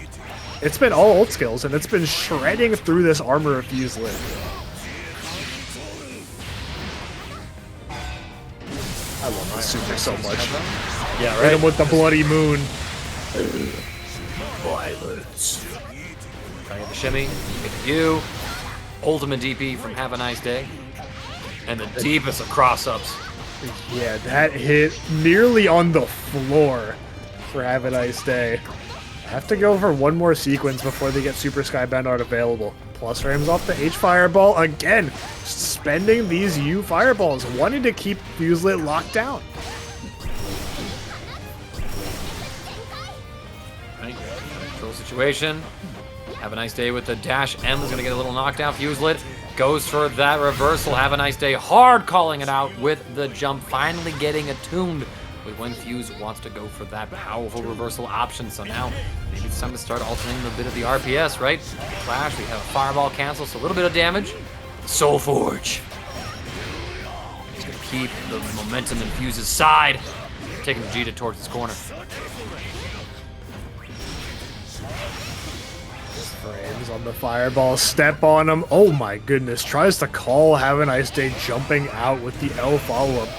Speaker 1: it's been all ult skills, and it's been shredding through this armor of Fuselit. I love this super so much.
Speaker 2: Yeah,
Speaker 1: Hit him with the bloody moon.
Speaker 2: Violence. Trying to shimmy, get the U. Ultimate DP from Have a Nice Day. And the deepest of cross-ups.
Speaker 1: Yeah, that hit nearly on the floor for Havaniceday. Have to go for one more sequence before they get Super Skybound art available. Plus frames off the H Fireball again, spending these U Fireballs, wanting to keep Fuselit locked down.
Speaker 2: Right, control situation. Havaniceday with the dash M is gonna get a little knockdown. Fuselit goes for that reversal. Havaniceday hard calling it out with the jump, finally getting attuned with when Fuse wants to go for that powerful reversal option. So now maybe it's time to start alternating a bit of the RPS, right? Flash, we have a fireball cancel, so a little bit of damage. Soul Forge. He's gonna keep the momentum in Fuse's side, taking Djeeta towards his corner.
Speaker 1: Frames on the Fireball, step on him. Oh my goodness, tries to call Havaniceday jumping out with the L follow-up.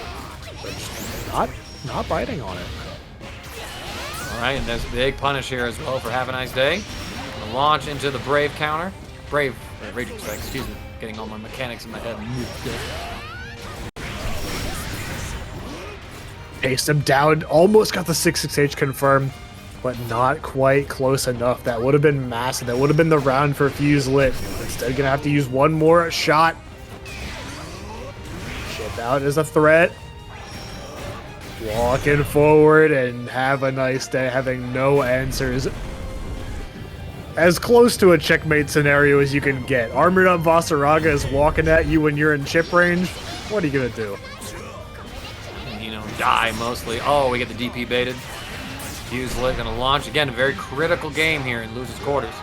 Speaker 1: Not biting on it.
Speaker 2: All right, and there's a big punish here as well for Havaniceday. Gonna launch into the Brave counter. Raging Strike, excuse me. Getting all my mechanics in my head.
Speaker 1: Paced him down, almost got the 6-6H confirmed, but not quite close enough. That would have been massive. That would have been the round for Fuselit. Instead, gonna have to use one more shot. Ship out is a threat. Walking forward and Havaniceday having no answers. As close to a checkmate scenario as you can get. Armored up Vaseraga is walking at you when you're in chip range. What are you gonna do?
Speaker 2: You know, die mostly. Oh, we get the DP baited. Fuselit gonna launch again. A very critical game here and loses quarters.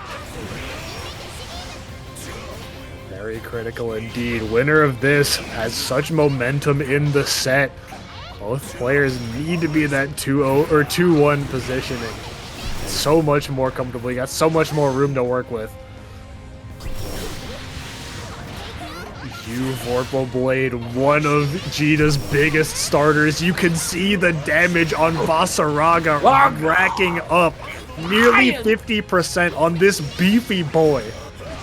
Speaker 1: Very critical indeed. Winner of this has such momentum in the set. Both players need to be in that 2-0 or 2-1 positioning. So much more comfortably. Got so much more room to work with. Vorpal Blade, one of Djeeta's biggest starters. You can see the damage on Vaseraga racking up nearly 50% on this beefy boy.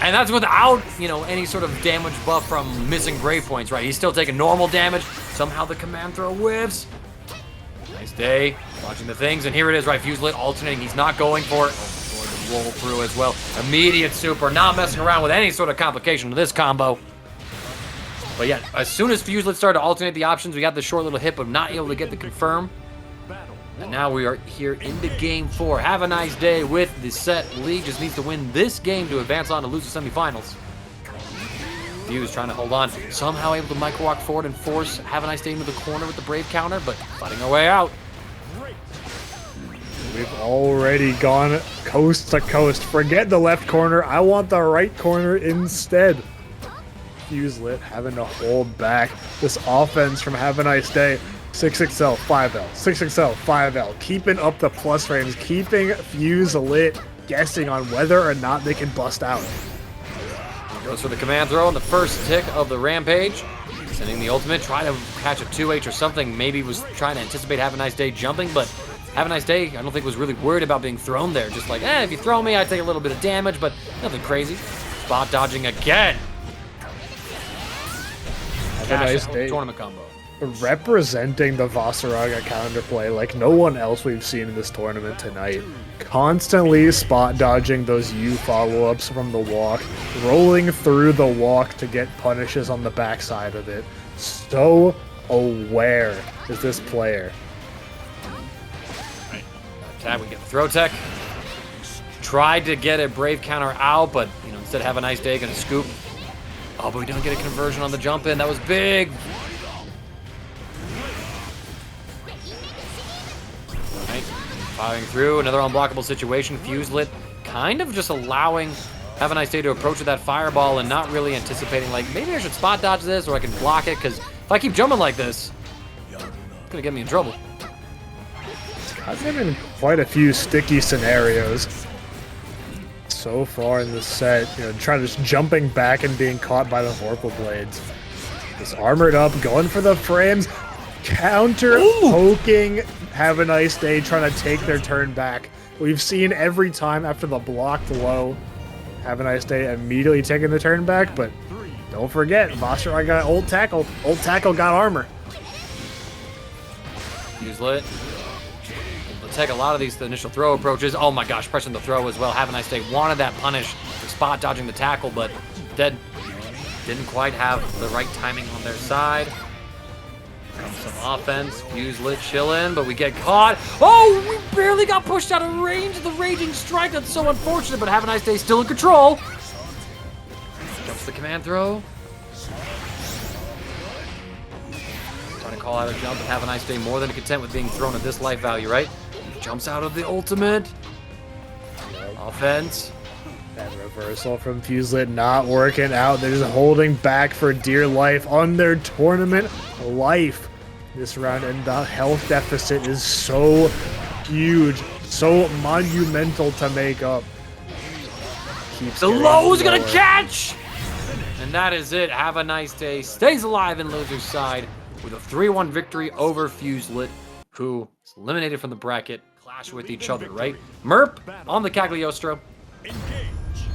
Speaker 2: And that's without, you know, any sort of damage buff from missing grave points, right? He's still taking normal damage. Somehow the command throw whiffs. Nice day. Watching the things, and here it is, right? Fuselit alternating. He's not going for it. Oh, the roll through as well. Immediate super. Not messing around with any sort of complication to this combo. But yeah, as soon as Fuselit started to alternate the options, we got the short little hit, but not able to get the confirm. And now we are here into game 4. Have a nice day with the set. League just needs to win this game to advance on to lose the semifinals. Fuse trying to hold on. Somehow able to micro walk forward and force Havaniceday into the corner with the Brave counter, but fighting our way out.
Speaker 1: We've already gone coast to coast. Forget the left corner. I want the right corner instead. Fuselit having to hold back this offense from Havaniceday. 6XL, 5L, 6XL, 5L, keeping up the plus frames, keeping Fuselit guessing on whether or not they can bust out.
Speaker 2: Goes for the command throw on the first tick of the Rampage. Sending the ultimate, try to catch a 2H or something. Maybe was trying to anticipate Havaniceday jumping, but Havaniceday, I don't think was really worried about being thrown there. Just like, if you throw me, I take a little bit of damage, but nothing crazy. Spot dodging again.
Speaker 1: Havaniceday
Speaker 2: tournament combo.
Speaker 1: Representing the Vaseraga counterplay like no one else we've seen in this tournament tonight. Constantly spot dodging those U follow-ups from the walk, rolling through the walk to get punishes on the backside of it. So aware is this player.
Speaker 2: Right. Attack, we get the throw tech. Tried to get a Brave counter out, but instead have a nice day, gonna scoop. Oh, but we don't get a conversion on the jump in. That was big. Firing through, another unblockable situation. Fuselit kind of just allowing Havaniceday to approach with that fireball and not really anticipating, like, maybe I should spot dodge this or I can block it, because if I keep jumping like this, it's going to get me in trouble.
Speaker 1: I've been in quite a few sticky scenarios so far in this set. Trying to just jumping back and being caught by the Vorpal Blades. Just armored up, going for the frames, counter poking Havaniceday, trying to take their turn back. We've seen every time after the blocked low, Havaniceday immediately taking the turn back, but don't forget, Vaseraga got old tackle. Old tackle got armor.
Speaker 2: Fuselit. We'll take a lot of these initial throw approaches. Oh my gosh, pressing the throw as well. Havaniceday wanted that punish for spot dodging the tackle, but dead. Didn't quite have the right timing on their side. Comes some offense. Fuselit chilling, but we get caught. Oh, we barely got pushed out of range of the raging strike. That's so unfortunate, but Havaniceday still in control. Jumps the command throw. Trying to call out a jump, but Havaniceday more than content with being thrown at this life value, right? Jumps out of the ultimate. Offense.
Speaker 1: That reversal from Fuselit not working out. They're just holding back for dear life on their tournament life this round, and the health deficit is so huge, so monumental to make up. Keeps
Speaker 2: The low's gonna catch! And that is it. Havaniceday stays alive in loser's side with a 3-1 victory over Fuselit, who is eliminated from the bracket. Clash with each other, right? Merp on the Cagliostro.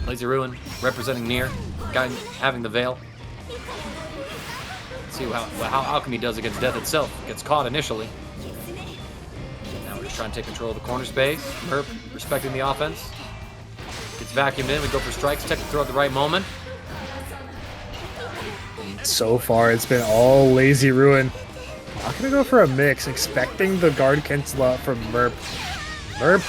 Speaker 2: Lazy Ruin representing Nier, guy having the veil. Let's see how Alchemy does against death itself. Gets caught initially. Now we're just trying to take control of the corner space. Merp respecting the offense. Gets vacuumed in. We go for strikes. Tech to throw at the right moment.
Speaker 1: So far, it's been all Lazy Ruin. Not gonna go for a mix, expecting the guard cancel out from Merp. Merp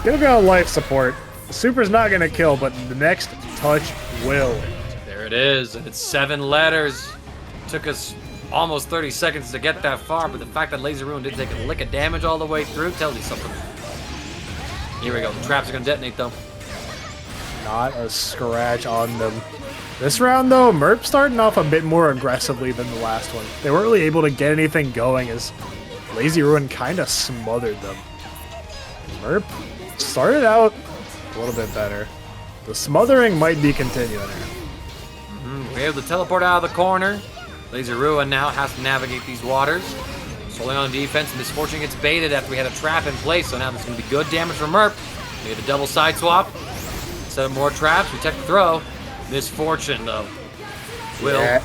Speaker 1: gonna go on life support. Super's not gonna kill, but the next touch will.
Speaker 2: There it is, and it's 7 letters. Took us almost 30 seconds to get that far, but the fact that Lazy Ruin didn't take a lick of damage all the way through tells you something. Here we go. The traps are gonna detonate though.
Speaker 1: Not a scratch on them. This round though, Merp starting off a bit more aggressively than the last one. They weren't really able to get anything going as Lazy Ruin kind of smothered them. Merp started out a little bit better. The smothering might be continuing here.
Speaker 2: We're able to teleport out of the corner. Lazy Ruin now has to navigate these waters. Solely on defense, Misfortune gets baited after we had a trap in place, so now there's going to be good damage from Merp. We get a double side swap. Set up more traps, we tech the throw. Misfortune, though, will get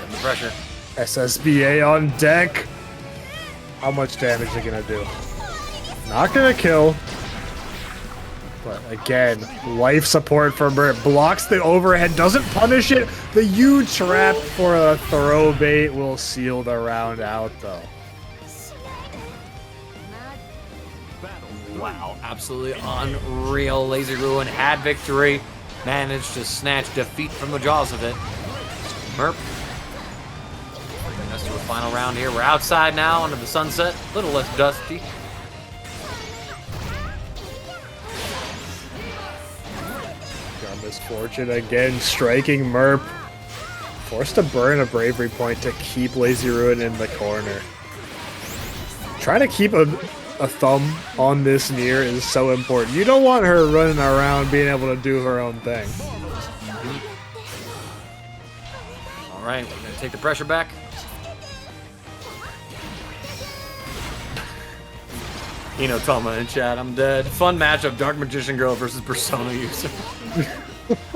Speaker 2: the pressure.
Speaker 1: SSBA on deck. How much damage are they going to do? Not going to kill. But again, life support for Merp. Blocks the overhead, doesn't punish it. The huge trap for a throw bait will seal the round out, though.
Speaker 2: Wow, absolutely unreal. Lazy Ruin had victory. Managed to snatch defeat from the jaws of it. Merp. Bringing us to a final round here. We're outside now under the sunset. A little less dusty.
Speaker 1: Misfortune again, striking Merp. Forced to burn a bravery point to keep Lazy Ruin in the corner. Trying to keep a thumb on this Nier is so important. You don't want her running around being able to do her own thing.
Speaker 2: All right, we're going to take the pressure back. Tama in chat, I'm dead. Fun matchup, Dark Magician Girl versus Persona user.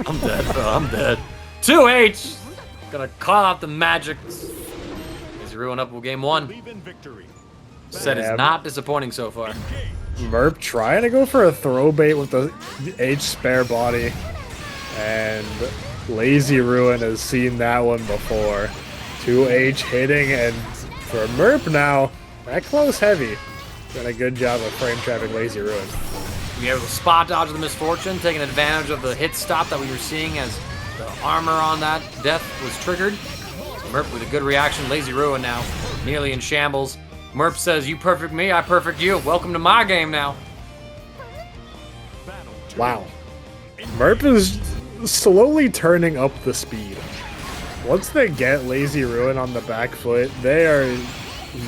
Speaker 2: I'm dead, bro. I'm dead. 2H! Gonna call out the magic. Lazy Ruin up with game 1. Set is not disappointing so far.
Speaker 1: Merp trying to go for a throw bait with the H spare body. And Lazy Ruin has seen that one before. 2H hitting, and for Merp now, that close heavy. Done a good job of frame trapping Lazy Ruin.
Speaker 2: We able to spot dodge the Misfortune, taking advantage of the hit stop that we were seeing as the armor on that death was triggered. So Merp with a good reaction. Lazy Ruin now nearly in shambles. Merp says, "You perfect me, I perfect you. Welcome to my game now."
Speaker 1: Wow. Merp is slowly turning up the speed. Once they get Lazy Ruin on the back foot, they are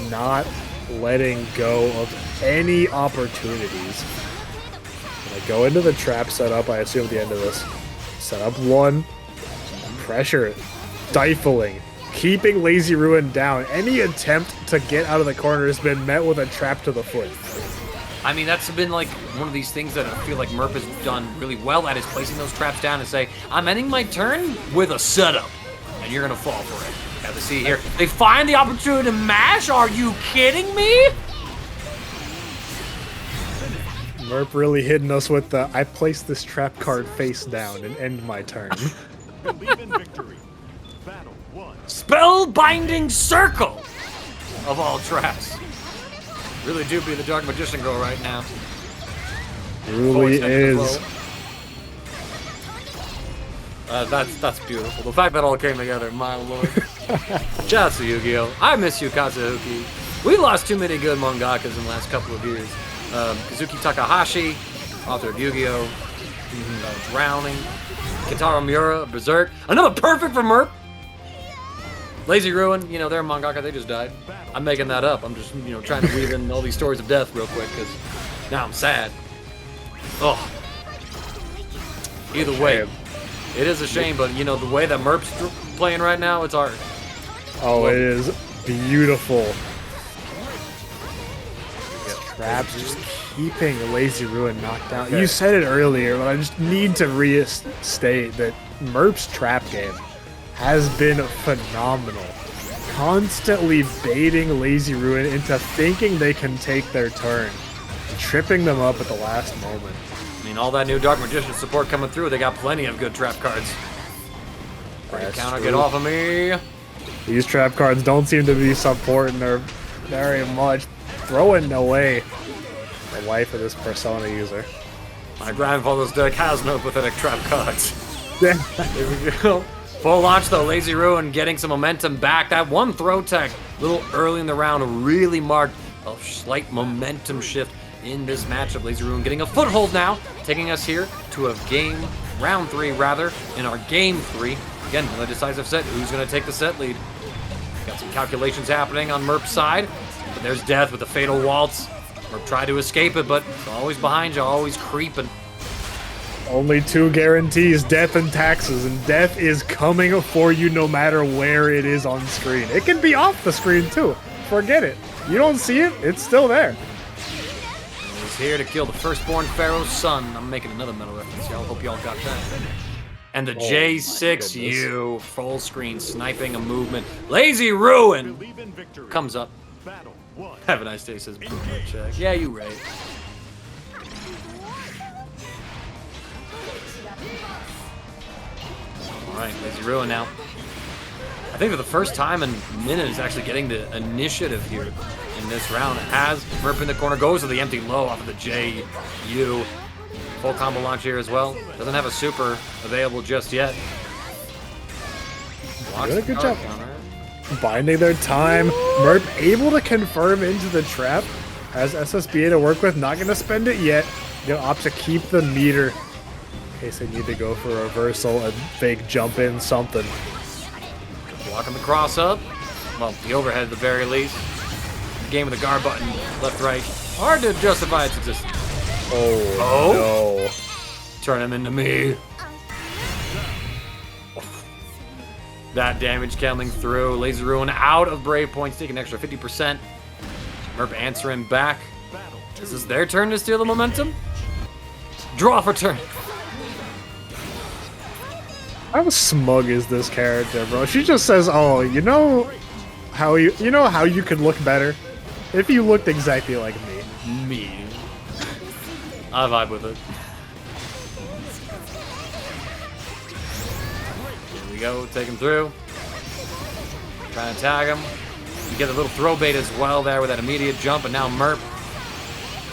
Speaker 1: not letting go of any opportunities. I go into the trap setup, I assume at the end of this. Set up 1. Pressure. Stifling. Keeping Lazy Ruin down. Any attempt to get out of the corner has been met with a trap to the foot.
Speaker 2: I mean, that's been like one of these things that I feel like Merp has done really well at, is placing those traps down and say, I'm ending my turn with a setup. and you're gonna fall for it. Got to see here. They find the opportunity to mash. Are you kidding me?
Speaker 1: Merp really hitting us with the I place this trap card face down and end my turn.
Speaker 3: Believe in victory. Battle 1.
Speaker 2: Spellbinding circle of all traps. Really do be the Dark Magician girl right now.
Speaker 1: Really is.
Speaker 2: That's beautiful. The fact that all came together, my lord. Shout out to Yu-Gi-Oh! I miss you, Katsuhuki. We lost too many good mangakas in the last couple of years. Kazuki Takahashi, author of Yu-Gi-Oh! Drowning. Kentaro Miura, Berserk. Another perfect for Merp. Lazy Ruin, you know, they're a mangaka, they just died. I'm making that up. I'm just, you know, trying to weave in all these stories of death real quick, because now I'm sad. Oh. Either way, it is a shame, but, you know, the way that Merp's playing right now, it's art.
Speaker 1: Oh, it is beautiful. Traps just keeping Lazy Ruin knocked down. You said it earlier, but I just need to restate that Merp's trap game has been phenomenal. Constantly baiting Lazy Ruin into thinking they can take their turn, tripping them up at the last moment.
Speaker 2: I mean, all that new Dark Magician support coming through, they got plenty of good trap cards. Counter, get off of me.
Speaker 1: These trap cards don't seem to be supporting her very much. Throwing away the life of this Persona user.
Speaker 2: My grandfather's deck has no pathetic trap cards. There we go. Full launch though, Lazy Ruin getting some momentum back. That one throw tech a little early in the round really marked a slight momentum shift in this matchup. Lazy Ruin getting a foothold now, taking us here to a round 3 rather, in our game 3. Again, in the decisive set, who's gonna take the set lead? Got some calculations happening on Merp's side, but there's Death with the fatal waltz. Merp tried to escape it, but it's always behind you, always creeping.
Speaker 1: Only 2 guarantees, death and taxes, and death is coming for you no matter where it is on screen. It can be off the screen too. Forget it. You don't see it, it's still there.
Speaker 2: He's here to kill the firstborn Pharaoh's son. I'm making another metal reference, y'all. Hope y'all got that. And the J6U, full screen sniping a movement. Lazy Ruin comes up. Havaniceday says, check. Yeah, you right. Alright, Lazy Ruin now. I think for the first time in minutes is actually getting the initiative here in this round. As Merp in the corner goes to the empty low off of the J-U. Full combo launch here as well. Doesn't have a super available just yet.
Speaker 1: Really good job. Binding their time. Merp able to confirm into the trap. Has SSBA to work with. Not going to spend it yet. They'll opt to keep the meter in case they need to go for a reversal, a fake jump in, something.
Speaker 2: Blocking the cross up. Well, the overhead at the very least. Game with the guard button, left, right. Hard to justify its existence.
Speaker 1: Oh, no.
Speaker 2: Turn him into me. That damage coming through. Lazy Ruin out of Brave Points, taking an extra 50%. Merp answering back. Is this their turn to steal the momentum? Draw for turn.
Speaker 1: How smug is this character, bro? She just says, "Oh, you know how you could look better if you looked exactly like me."
Speaker 2: Me. I vibe with it. Here we go, take him through. Trying to tag him. You get a little throw bait as well there with that immediate jump, and now Merp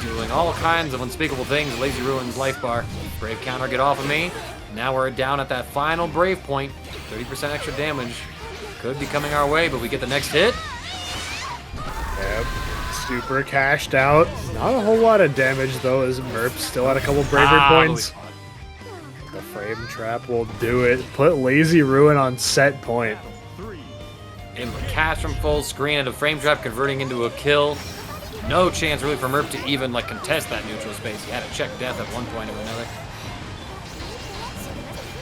Speaker 2: doing all kinds of unspeakable things. Lazy Ruin's life bar. Brave counter, get off of me. Now we're down at that final Brave point. 30% extra damage. Could be coming our way, but we get the next hit.
Speaker 1: Yep. Super cashed out. Not a whole lot of damage though, as Merp still had a couple bravery points. The frame trap will do it. Put Lazy Ruin on set point.
Speaker 2: Able to cash from full screen and a frame trap converting into a kill. No chance really for Merp to even like contest that neutral space. He had to check death at one point or another.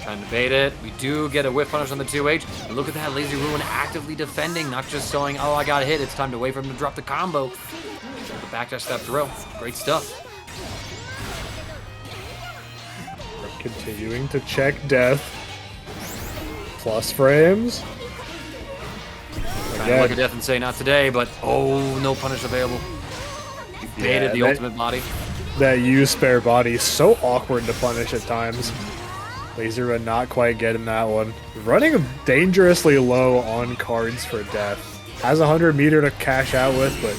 Speaker 2: Trying to bait it. We do get a whiff punish on the 2H. And look at that, Lazy Ruin actively defending, not just showing, oh, I got hit, it's time to wait for him to drop the combo. The backdash step throw. Great stuff.
Speaker 1: Continuing to check death. Plus frames.
Speaker 2: Trying to look at death and say not today, but oh, no punish available. He baited the ultimate body.
Speaker 1: That U spare body is so awkward to punish at times. Laser Run not quite getting that one. Running dangerously low on cards for death. Has 100 meter to cash out with, but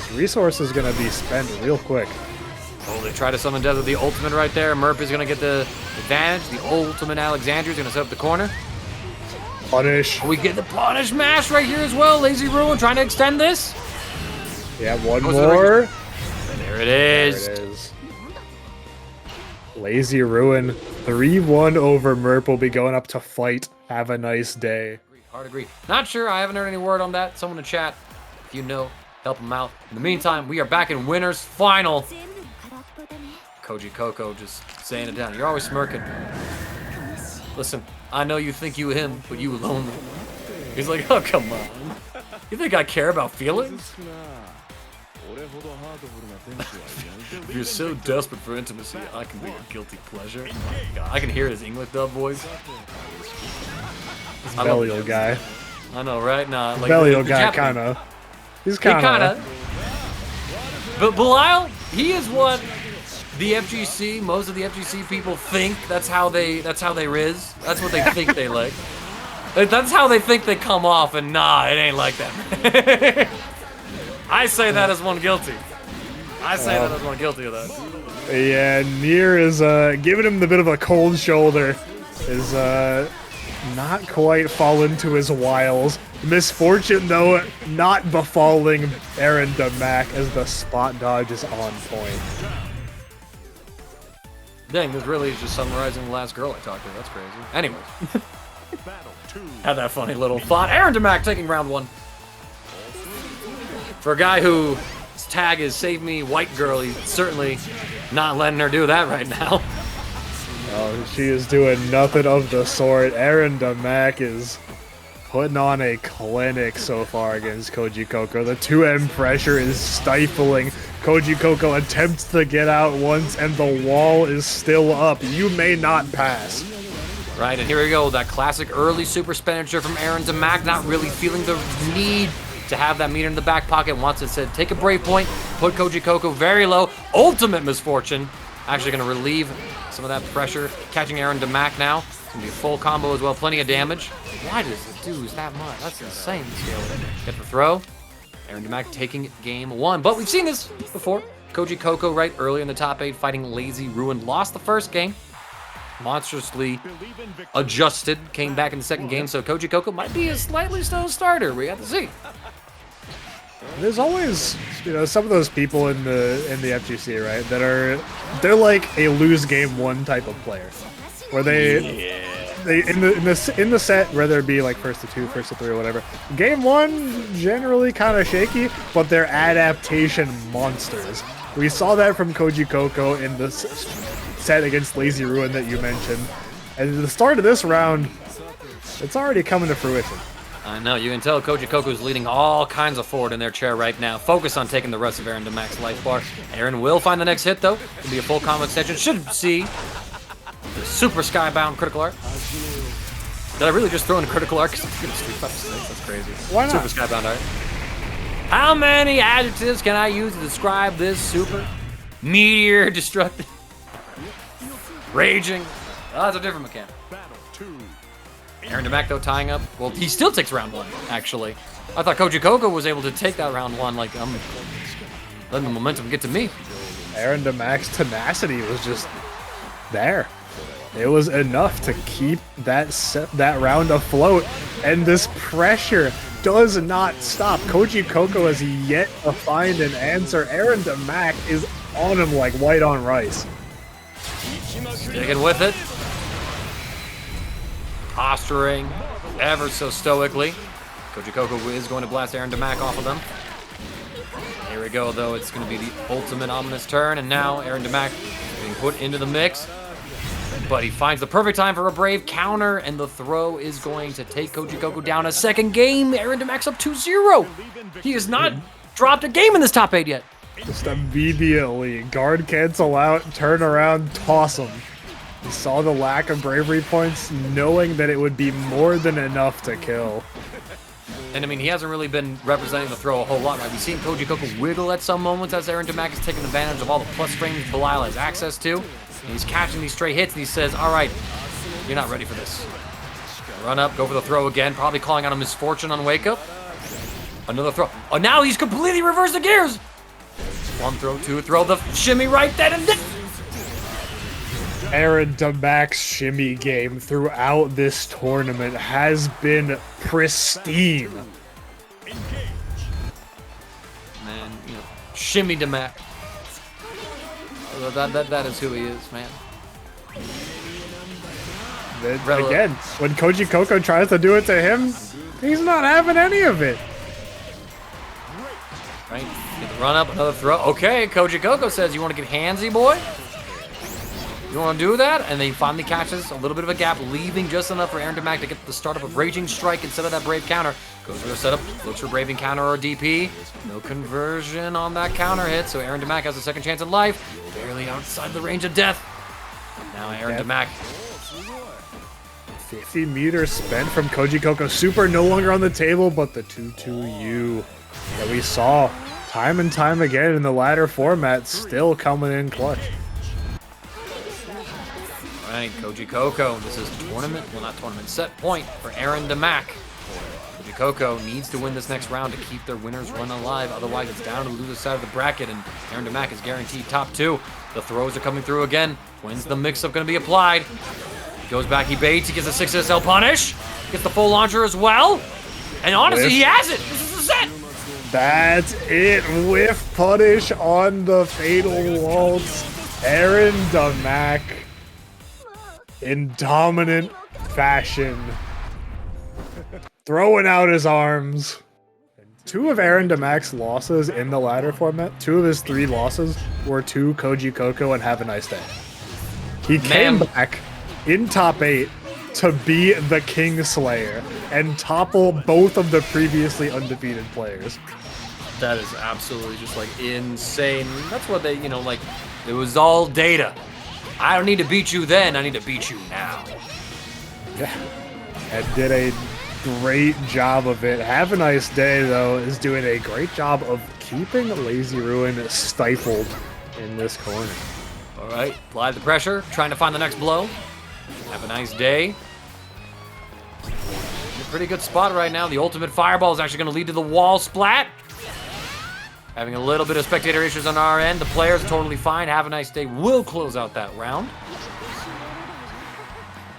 Speaker 1: his resource is going to be spent real quick.
Speaker 2: Oh, they try to summon death with the ultimate right there. Merp is going to get the advantage. The ultimate Alexandria is going to set up the corner.
Speaker 1: Punish.
Speaker 2: We get the punish mash right here as well. Lazy Ruin trying to extend this.
Speaker 1: Yeah, one more.
Speaker 2: There it is.
Speaker 1: There it is. Lazy Ruin. 3-1 over Merp will be going up to fight. Have a nice day.
Speaker 2: Hard agree. Not sure. I haven't heard any word on that. Someone in chat, if you know, help them out. In the meantime, we are back in winners final. Kojicoco just saying it down. You're always smirking. Listen, I know you think you him, but you lonely. He's like, oh, come on. You think I care about feelings? If you're so desperate for intimacy, I can be a guilty pleasure. God, I can hear his English dub voice.
Speaker 1: Belial guy.
Speaker 2: I know, right? Nah, like
Speaker 1: Belial
Speaker 2: the
Speaker 1: guy,
Speaker 2: Japanese-
Speaker 1: kind of. He's kind of.
Speaker 2: But Belial, he is what the FGC, most of the FGC people think. That's how they riz. That's what they think they like. That's how they think they come off, and nah, it ain't like that. I say that as one guilty. I say that as one guilty of that.
Speaker 1: Yeah, Nier is giving him the bit of a cold shoulder. Is not quite fallen to his wiles. Misfortune, though, not befalling Aarondamac as the spot dodge is on point.
Speaker 2: Dang, this really is just summarizing the last girl I talked to. That's crazy. Anyway. Had that funny little thought. Aarondamac taking round one. For a guy whose tag is Save Me White Girl, he's certainly not letting her do that right now.
Speaker 1: Oh, she is doing nothing of the sort. Aarondamac is putting on a clinic so far against Kojicoco. The 2M pressure is stifling. Kojicoco attempts to get out once, and the wall is still up. You may not pass.
Speaker 2: Right, and here we go. That classic early super expenditure from Aarondamac, not really feeling the need to have that meter in the back pocket. Wants it said, take a brave point, put Kojicoco very low. Ultimate misfortune. Actually going to relieve some of that pressure. Catching Aarondamac now. It's going to be a full combo as well. Plenty of damage. Why does it do that much? That's insane. Get the throw. Aarondamac taking game one. But we've seen this before. Kojicoco right early in the top 8 fighting Lazy Ruin. Lost the first game. Monstrously adjusted. Came back in the second game. So Kojicoco might be a slightly slow starter. We have to see.
Speaker 1: There's always, some of those people in the FGC, right, that they're like a lose game one type of player, where they in the set, whether it be like first to 2, first to 3, or whatever, game one generally kind of shaky, but they're adaptation monsters. We saw that from Kojicoco in the set against Lazy Ruin that you mentioned, and at the start of this round, it's already coming to fruition.
Speaker 2: I know, you can tell Kojicoco's leaning all kinds of forward in their chair right now. Focus on taking the rest of Aarondamac's life bar. Aaron will find the next hit, though. It'll be a full combo extension. Should see the super skybound critical art. Did I really just throw in critical art? Because I'm Street Fighter 6. That's crazy.
Speaker 1: Why not?
Speaker 2: Super skybound art. How many adjectives can I use to describe this super? Meteor, destructive, raging. Oh, that's a different mechanic. Aarondamac, though, tying up. Well, he still takes round one, actually. I thought Kojicoco was able to take that round one, like, I'm letting the momentum get to me.
Speaker 1: Aarondamac's tenacity was just there. It was enough to keep that round afloat, and this pressure does not stop. Kojicoco has yet to find an answer. Aarondamac is on him like white on rice.
Speaker 2: Sticking with it. Posturing ever so stoically. Kojicoco is going to blast Aarondamac off of them. Here we go, though. It's going to be the ultimate ominous turn, and now Aarondamac being put into the mix. But he finds the perfect time for a brave counter, and the throw is going to take Kojicoco down a second game. Aarondamac's up 2-0. He has not dropped a game in this top 8 yet.
Speaker 1: Just immediately guard cancel out, turn around, toss him. He saw the lack of bravery points, knowing that it would be more than enough to kill.
Speaker 2: And I mean, he hasn't really been representing the throw a whole lot, right? We've seen Kojicoco wiggle at some moments as Aarondamac is taking advantage of all the plus frames Belial has access to. And he's catching these stray hits, and he says, all right, you're not ready for this. Run up, go for the throw again, probably calling out a misfortune on wake up. Another throw. Oh, now he's completely reversed the gears. One throw, two throw, the shimmy right then and then.
Speaker 1: Aarondamac's shimmy game throughout this tournament has been pristine.
Speaker 2: Man, you know, shimmy Damac. That is who he is, man.
Speaker 1: Again, when Kojicoco tries to do it to him, he's not having any of it.
Speaker 2: Right, get the run up, another throw. Okay, Kojicoco says, you want to get handsy, boy? You want to do that? And then he finally catches a little bit of a gap, leaving just enough for Aarondamac to get the startup of Raging Strike instead of that Brave counter. Goes for the setup, looks for Braving counter or DP. No conversion on that counter hit, so Aarondamac has a second chance at life. Barely outside the range of death. Now Aarondamac.
Speaker 1: 50 meters spent from Kojicoco. Super no longer on the table, but the 2-2-U that we saw time and time again in the ladder format still coming in clutch.
Speaker 2: All right, Kojicoco. This is tournament, well not tournament, set point for Aarondamac. Kojicoco needs to win this next round to keep their winners run alive. Otherwise, it's down to the loser side of the bracket, and Aarondamac is guaranteed top two. The throws are coming through again. When's the mix-up going to be applied? He goes back, he baits, he gets a 6 SL punish. Gets the full launcher as well. And honestly, he has it. This is the set.
Speaker 1: That's it. Whiff punish on the fatal waltz. Aarondamac in dominant fashion, throwing out his arms. Two of Aarondamac's losses in the ladder format, two of his 3 losses were to Kojicoco and Havaniceday. He came back in top 8 to be the Kingslayer and topple both of the previously undefeated players.
Speaker 2: That is absolutely just like insane. That's what they, you know, like, it was all data. I don't need to beat you then, I need to beat you now.
Speaker 1: Yeah, and did a great job of it. Havaniceday, though, is doing a great job of keeping Lazy Ruin stifled in this corner.
Speaker 2: All right, apply the pressure, trying to find the next blow. Have a nice day. In a pretty good spot right now. The ultimate fireball is actually going to lead to the wall splat. Having a little bit of spectator issues on our end. The players are totally fine. Have a nice day. Will close out that round.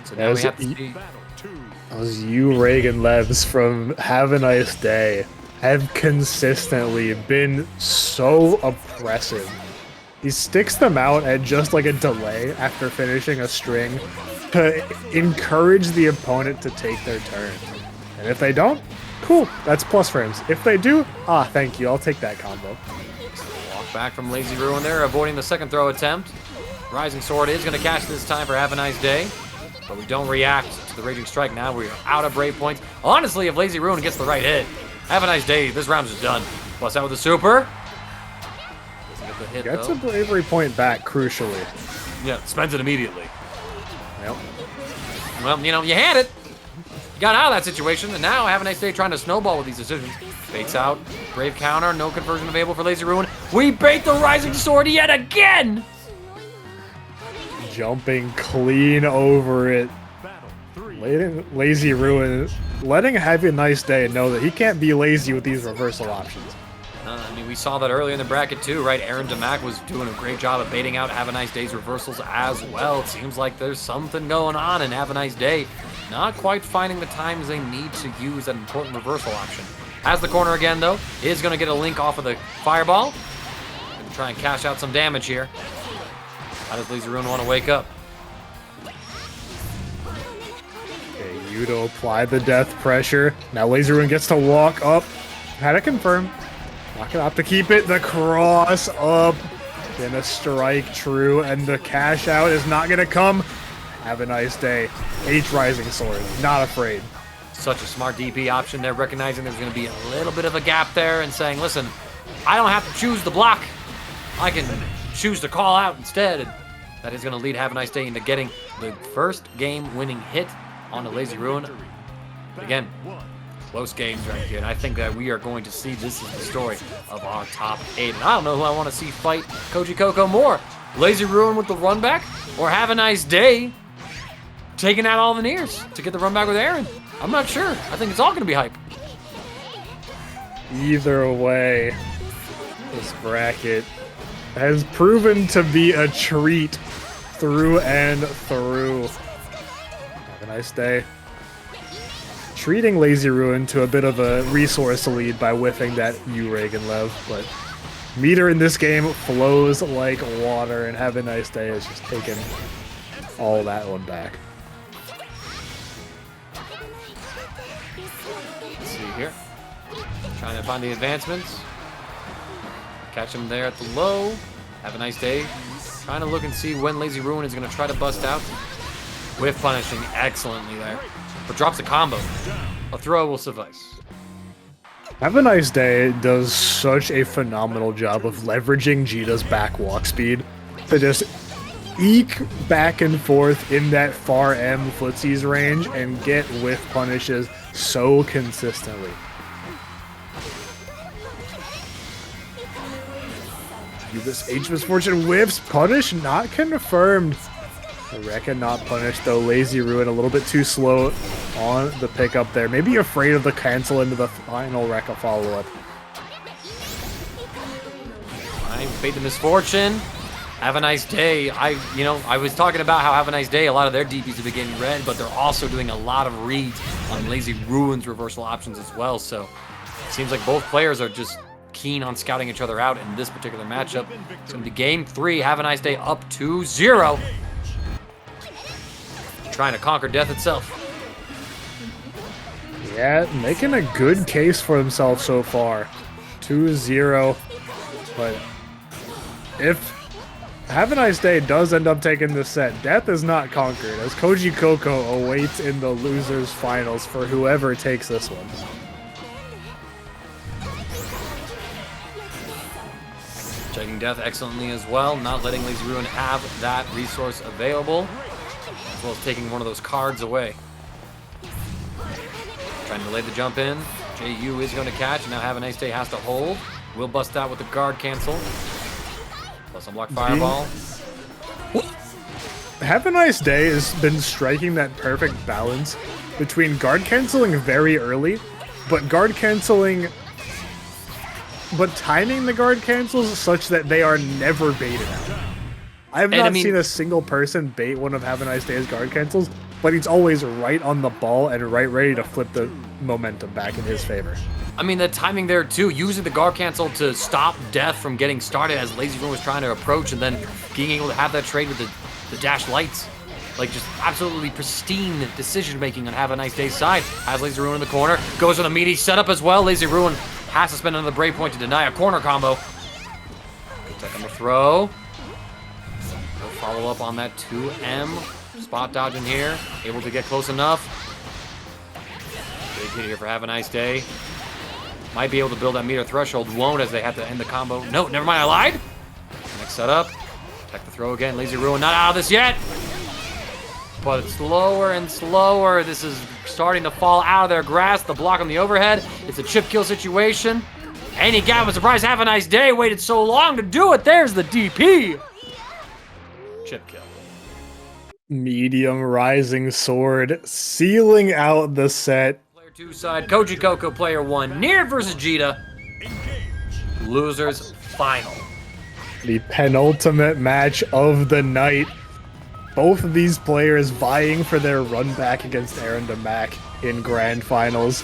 Speaker 2: So now we have to see.
Speaker 1: Those you Reagan Levs from Have a Nice Day have consistently been so oppressive. He sticks them out at just like a delay after finishing a string to encourage the opponent to take their turn. And if they don't, cool, that's plus frames. If they do, thank you, I'll take that combo.
Speaker 2: Walk back from Lazy Ruin there, avoiding the second throw attempt. Rising Sword is going to catch this time for Have a Nice Day. But we don't react to the Raging Strike now. We are out of Brave points. Honestly, if Lazy Ruin gets the right hit, Have a Nice Day. This round's just done. Plus out with the super. Doesn't get the hit,
Speaker 1: Gets
Speaker 2: though.
Speaker 1: a bravery point back, crucially.
Speaker 2: Yeah, spends it immediately.
Speaker 1: Yep.
Speaker 2: Well, you know, you had it. You got out of that situation, and now Have a Nice Day trying to snowball with these decisions. Baits out. Brave counter. No conversion available for Lazy Ruin. We bait the Rising Sword yet again!
Speaker 1: Jumping clean over it. Lazy Ruin, letting Have a Nice Day know that he can't be lazy with these reversal options.
Speaker 2: I mean, we saw that earlier in the bracket too, right? Aarondamac was doing a great job of baiting out Have a Nice Day's reversals as well. It seems like there's something going on in Have a Nice Day. Not quite finding the times they need to use that important reversal option. Has the corner again, though. Is going to get a link off of the fireball. Going to try and cash out some damage here. How does Lazy Ruin want to wake up?
Speaker 1: Okay, Yuto applied the death pressure. Now Lazy Ruin gets to walk up. Had to confirm. Not gonna have to keep it. The cross up. Gonna strike true, and the cash out is not gonna come. Have a Nice Day. H Rising Sword. Not afraid.
Speaker 2: Such a smart DP option there, recognizing there's going to be a little bit of a gap there and saying, listen, I don't have to choose the block. I can choose to call out instead. And that is going to lead Have a Nice Day into getting the first game winning hit on the Lazy Ruin. But again, Close games right here, and I think that we are going to see this is the story of our top 8. And I don't know who I want to see fight Kojicoco more. Lazy Ruin with the run back, or Have a Nice Day taking out all the Niers to get the run back with Aaron. I'm not sure. I think it's all going to be hype.
Speaker 1: Either way, this bracket has proven to be a treat through and through. Have a nice day. Treating Lazy Ruin to a bit of a resource lead by whiffing that U-Reagan Lev, but meter in this game flows like water, and Have a Nice Day has just taken all that one back.
Speaker 2: Let's see here. Trying to find the advancements. Catch him there at the low. Have a Nice Day. Trying to look and see when Lazy Ruin is going to try to bust out. Whiff punishing excellently there. But drops a combo. A throw will suffice.
Speaker 1: Have a Nice Day does such a phenomenal job of leveraging Djeeta's back walk speed to just eke back and forth in that far M footsies range and get whiff punishes so consistently. This Age Misfortune whiffs punish not confirmed. The Rekka not punished though. Lazy Ruin a little bit too slow on the pickup there. Maybe afraid of the cancel into the final Rekka follow-up.
Speaker 2: I bait the Misfortune. Have a Nice Day. I was talking about how Have a Nice Day, a lot of their DPs have been getting red, but they're also doing a lot of reads on Lazy Ruin's reversal options as well. So it seems like both players are just keen on scouting each other out in this particular matchup. It's going to be game 3. Have a Nice Day up 2-0. Trying to conquer death itself.
Speaker 1: Yeah, making a good case for himself so far. 2-0. But if Have a Nice Day does end up taking this set, death is not conquered, as Kojicoco awaits in the losers finals for whoever takes this one.
Speaker 2: Checking death excellently as well, not letting Lazy Ruin have that resource available, as well as taking one of those cards away. Trying to delay the jump in. JU is going to catch, and now Have a Nice Day has to hold. Will bust out with the guard cancel. Plus unblock fireball.
Speaker 1: Have a Nice Day has been striking that perfect balance between guard canceling very early, but timing the guard cancels such that they are never baited out. I have not seen a single person bait one of Have a Nice Day's guard cancels, but he's always right on the ball and right ready to flip the momentum back in his favor.
Speaker 2: I mean, the timing there too, using the guard cancel to stop death from getting started as Lazy Ruin was trying to approach, and then being able to have that trade with the dash lights. Like, just absolutely pristine decision making on Have a Nice Day's side. Has Lazy Ruin in the corner, goes with a meaty setup as well. Lazy Ruin has to spend another brave point to deny a corner combo. Good tech on the throw. He'll follow up on that 2M. Spot dodge in here. Able to get close enough. Big hit here for Have a Nice Day. Might be able to build that meter threshold. Won't, as they have to end the combo. No, never mind, I lied. Next setup. Tech the throw again. Lazy Ruin not out of this yet. But it's slower and slower. This is starting to fall out of their grasp. The block on the overhead. It's a chip kill situation. Any guy was surprised Have a Nice Day waited so long to do it. There's the DP. Chip kill.
Speaker 1: Medium Rising Sword sealing out the set.
Speaker 2: Player 2 side, Kojicoco player 1. Nier versus Djeeta. Losers final.
Speaker 1: The penultimate match of the night. Both of these players vying for their run back against Aarondamac in grand finals.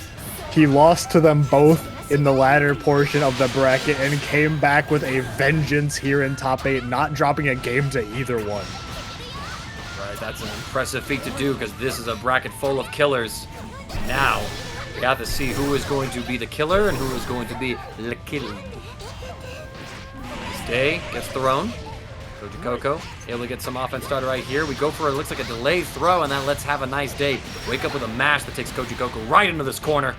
Speaker 1: He lost to them both in the latter portion of the bracket and came back with a vengeance here in top 8, not dropping a game to either one.
Speaker 2: Right, that's an impressive feat to do because this is a bracket full of killers. Now, we have to see who is going to be the killer and who is going to be the killed. Nice Day gets thrown. Kojicoco able to get some offense started right here. We go for it looks like a delayed throw, and then let's Have a Nice Day wake up with a mash that takes Kojicoco right into this corner.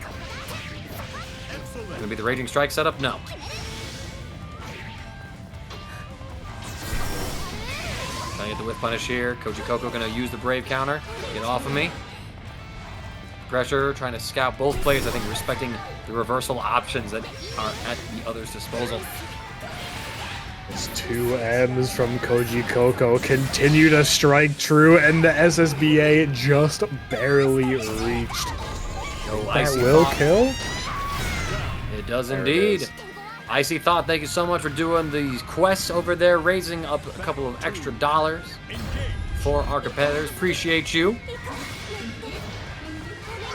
Speaker 2: Gonna be the Raging Strike setup? No. Trying to get the whip punish here. Kojicoco gonna use the Brave counter. Get off of me. pressure, trying to scout both players. I think respecting the reversal options that are at the other's disposal.
Speaker 1: It's 2 M's from Kojicoco continue to strike true, and the SSBA just barely reached.
Speaker 2: No
Speaker 1: That
Speaker 2: Icy
Speaker 1: will
Speaker 2: Thought.
Speaker 1: kill?
Speaker 2: It does
Speaker 1: There it
Speaker 2: indeed.
Speaker 1: is.
Speaker 2: Icy Thought, thank you so much for doing these quests over there, raising up a couple of extra dollars for our competitors. Appreciate you.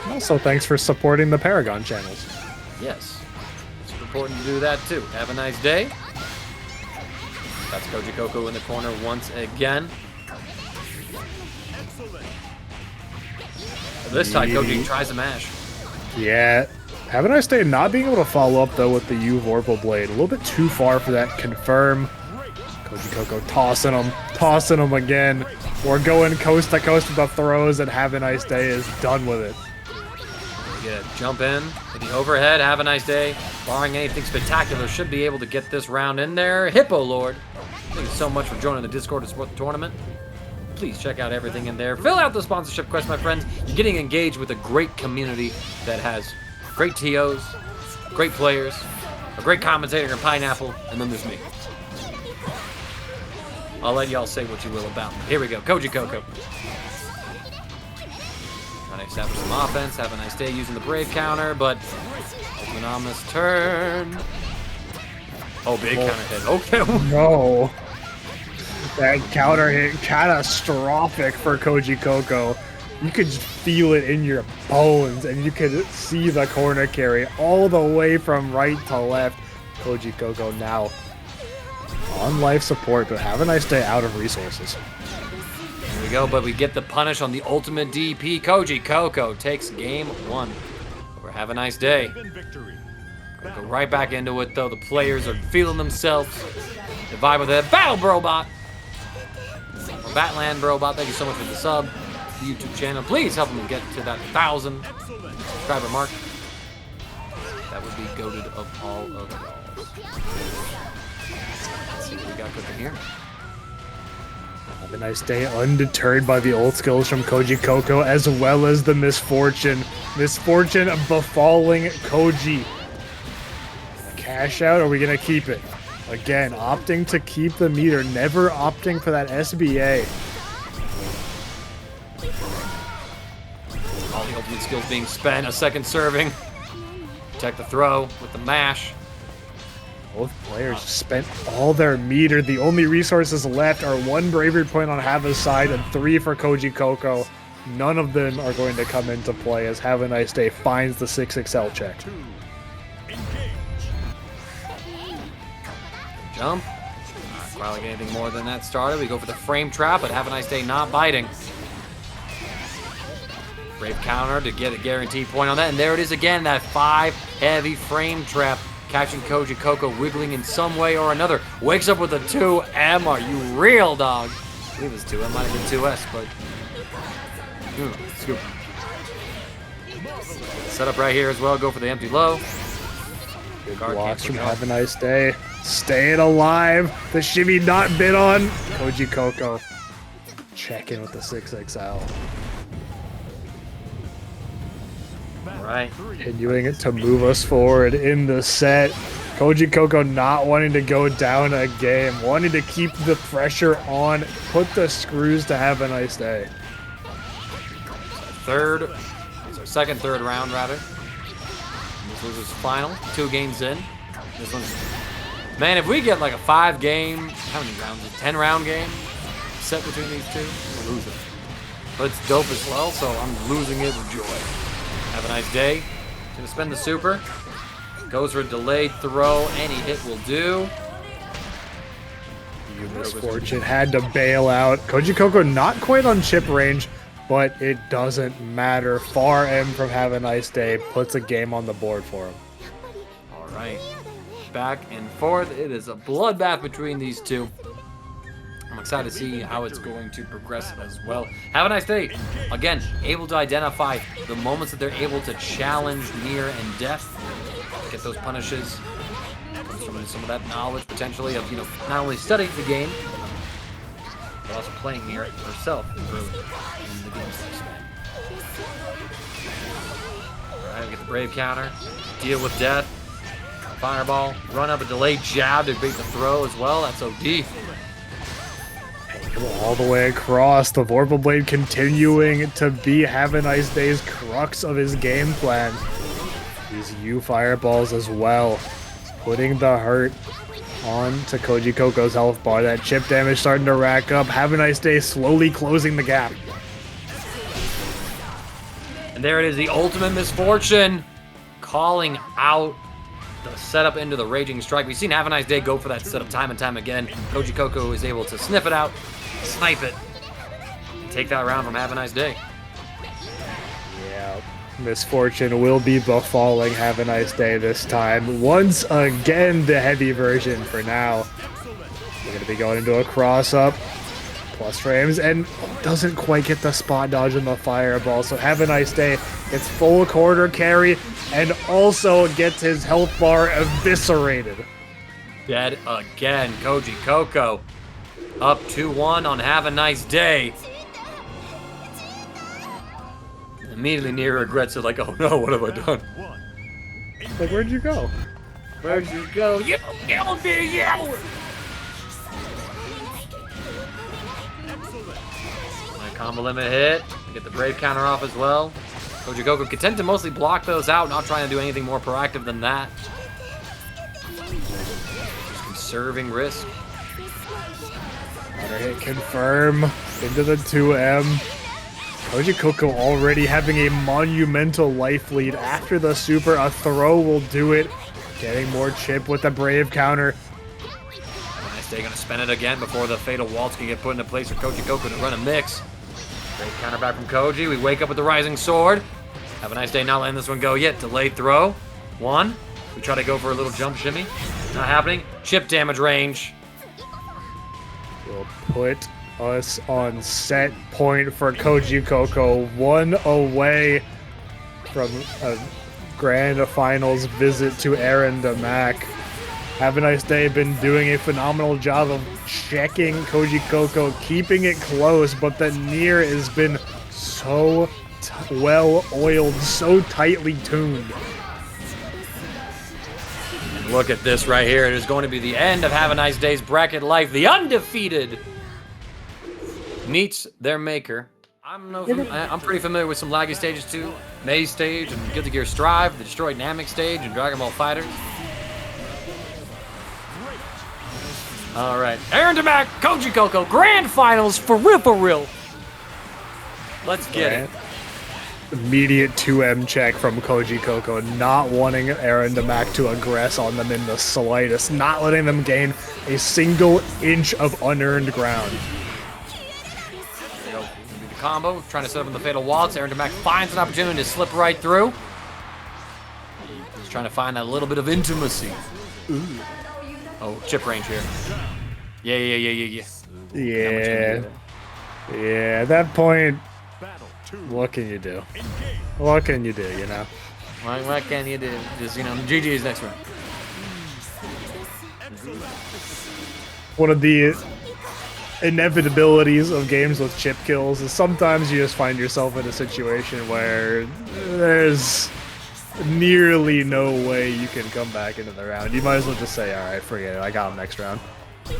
Speaker 1: Also, thanks for supporting the Paragon channels.
Speaker 2: Yes, it's important to do that too. Have a nice day. That's Kojicoco in the corner once again. This time, Koji tries to mash.
Speaker 1: Yeah. Havaniceday not being able to follow up, though, with the U Vorpal Blade. A little bit too far for that confirm. Kojicoco tossing him again. We're going coast to coast with the throws, and Havaniceday is done with it.
Speaker 2: We get a jump in to the overhead. Have a nice day. Barring anything spectacular, should be able to get this round in there. Hippo Lord, thank you so much for joining the Discord to support the tournament. Please check out everything in there. Fill out the sponsorship quest, my friends. You're getting engaged with a great community that has great TOs, great players, a great commentator in Pineapple, and then there's me. I'll let y'all say what you will about me. Here we go, Kojicoco. Trying to establish some offense. Have a nice day using the Brave counter, but ominous turn. Oh, big counter hit. Okay.
Speaker 1: No. That counter hit catastrophic for Kojicoco. You could just feel it in your bones, and you could see the corner carry all the way from right to left. Kojicoco now on life support, but have a nice day out of resources.
Speaker 2: Here we go, but we get the punish on the ultimate DP. Kojicoco takes game 1. Over Have a Nice Day.
Speaker 3: Victory.
Speaker 2: Gonna go right back into it, though. The players are feeling themselves. The vibe with it. Battle Brobot! Or Batland Brobot, thank you so much for the sub. The YouTube channel. Please help them get to that 1,000 subscriber mark. That would be goated of all of y'all. Let's see what we got cooking here.
Speaker 1: Have a nice day, undeterred by the ult skills from Kojicoco, as well as the misfortune. Misfortune befalling Koji. Cash out, or are we going to keep it? Again, opting to keep the meter, never opting for that SBA.
Speaker 2: All the ultimate skills being spent. A second serving. Protect the throw with the mash.
Speaker 1: Both players spent all their meter. The only resources left are 1 bravery point on Hava's side and 3 for Kojicoco. None of them are going to come into play as Have a Nice Day finds the 6XL check.
Speaker 2: Jump. Not quite like anything more than that started. We go for the frame trap, but Have a Nice Day not biting. Brave counter to get a guaranteed point on that. And there it is again, that 5 heavy frame trap. Catching Kojicoco wiggling in some way or another. Wakes up with a 2M. Are you real, dog? I believe it's 2M. Might have been 2S, but... scoop. Set up right here as well. Go for the empty low.
Speaker 1: Good
Speaker 2: Guard
Speaker 1: blocks
Speaker 2: cancel
Speaker 1: from
Speaker 2: go.
Speaker 1: Have a Nice Day. Staying alive. The shimmy not bid on. Kojicoco checking with the 6XL.
Speaker 2: Right.
Speaker 1: Continuing it to move us forward in the set. Kojicoco not wanting to go down a game. Wanting to keep the pressure on. Put the screws to Have a Nice Day.
Speaker 2: Second, third round, rather. This was his final. 2 games in. This one's... Man, if we get like a 5-game... How many rounds? A 10-round game set between these two? We'll lose it. But it's dope as well, so I'm losing it with joy. Have a nice day. Gonna spend the super. Goes for a delayed throw. Any hit will do.
Speaker 1: Misfortune had to bail out. Kojicoco not quite on chip range, but it doesn't matter. Far M from Have a Nice Day puts a game on the board for him.
Speaker 2: All right. Back and forth. It is a bloodbath between these two. I'm excited to see how it's going to progress as well. Have a nice day. Again, able to identify the moments that they're able to challenge Nier and Death. Get those punishes. Comes from some of that knowledge, potentially, of, not only studying the game, but also playing Nier herself early in the game's lifespan. Alright, we get the Brave counter. Deal with death. Fireball. Run up a delayed jab to beat the throw as well. That's OD.
Speaker 1: All the way across. The Vorpal Blade continuing to be Havaniceday's crux of his game plan. These U fireballs as well. Putting the hurt on to Kojicoco's health bar. That chip damage starting to rack up. Havaniceday slowly closing the gap.
Speaker 2: And there it is, the ultimate misfortune. Calling out the setup into the Raging Strike. We've seen Havaniceday go for that setup time and time again. Kojicoco is able to sniff it out, snipe it, and take that round from Havaniceday.
Speaker 1: Yeah, misfortune will be befalling Havaniceday this time. Once again, the heavy version for now. We're going to be going into a cross-up. Plus frames, and doesn't quite get the spot dodge on the fireball. So Havaniceday gets full quarter carry and also gets his health bar eviscerated.
Speaker 2: Dead again. Kojicoco up 2-1 on Havaniceday. Immediately Nier regrets it, like, oh no, what have I done?
Speaker 1: Like, where'd you go?
Speaker 2: Where'd you go? You killed me, you! Combo limit hit. Get the Brave counter off as well. Kojicoco content to mostly block those out, not trying to do anything more proactive than that. Just conserving risk.
Speaker 1: Another hit confirm into the 2M. Kojicoco already having a monumental life lead after the super. A throw will do it. Getting more chip with the Brave counter.
Speaker 2: Havaniceday gonna spend it again before the Fatal Waltz can get put into place for Kojicoco to run a mix. Great counter back from Koji. We wake up with the Rising Sword. Havaniceday not letting this one go yet. Delayed throw. One. We try to go for a little jump shimmy. Not happening. Chip damage range.
Speaker 1: Will put us on set point for Kojicoco. One away from a grand finals visit to Aarondamac. Havaniceday been doing a phenomenal job of checking Kojicoco, keeping it close, but the Nier has been so well oiled, so tightly tuned.
Speaker 2: And look at this right here. It is going to be the end of Havaniceday's bracket life. The undefeated meets their maker. I'm pretty familiar with some laggy stages too. Maze stage and Guilty Gear Strive, the Destroyed Namek stage, and Dragon Ball FighterZ. All right, Aarondamac, Kojicoco, grand finals for real. Let's get it.
Speaker 1: Immediate 2M check from Kojicoco, not wanting Aarondamac to aggress on them in the slightest, not letting them gain a single inch of unearned ground.
Speaker 2: There we go. The combo, trying to set up in the Fatal Waltz. Aarondamac finds an opportunity to slip right through. He's trying to find that little bit of intimacy. Ooh. Oh, chip range here. Yeah.
Speaker 1: Yeah, at that point, what can you do? What can you do, you know?
Speaker 2: What can you do? Just, GG's next round.
Speaker 1: One of the inevitabilities of games with chip kills is sometimes you just find yourself in a situation where there's nearly no way you can come back into the round. You might as well just say, all right, forget it. I got him next round.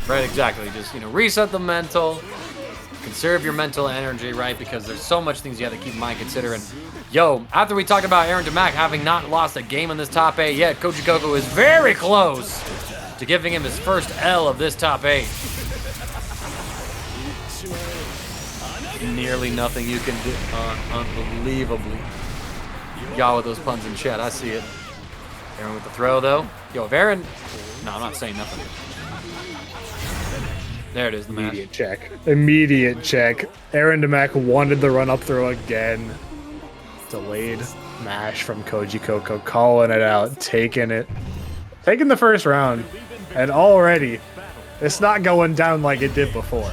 Speaker 2: Right, exactly. Just, reset the mental, conserve your mental energy, right? Because there's so much things you have to keep in mind considering. Yo, after we talked about Aarondamac having not lost a game in this top 8 yet, Kojicoco is very close to giving him his first L of this top 8. Nearly nothing you can do. Unbelievably. Y'all with those puns in chat, I see it. Aaron with the throw, though. Yo, if Aaron... No, I'm not saying nothing. There it is, the match.
Speaker 1: Immediate check. Aarondamac wanted the run-up throw again. Delayed mash from Kojicoco, calling it out, taking it. Taking the first round. And already, it's not going down like it did before.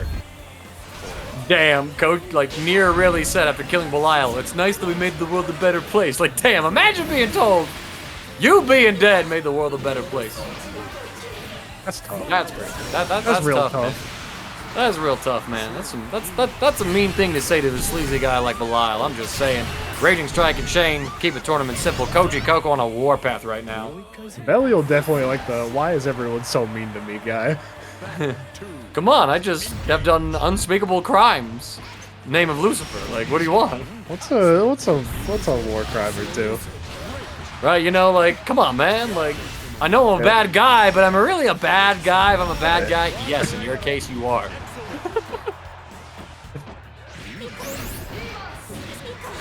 Speaker 2: Damn, Coach, Nier really said after killing Belial, it's nice that we made the world a better place. Damn, imagine being told you being dead made the world a better place.
Speaker 1: That's tough.
Speaker 2: That's great. That's
Speaker 1: real
Speaker 2: tough. That's real tough, man. That's a mean thing to say to a sleazy guy like Belial. I'm just saying. Raging Strike and Chain, keep the tournament simple. Kojicoco on a warpath right now.
Speaker 1: Belial definitely like the "why is everyone so mean to me" guy.
Speaker 2: Come on, I just have done unspeakable crimes. Name of Lucifer. Like, what do you want?
Speaker 1: What's a war crime or two?
Speaker 2: Right, you know, like, come on, man. Like, I know I'm a bad guy, but I'm really a bad guy if I'm a bad guy. Yes, in your case, you are.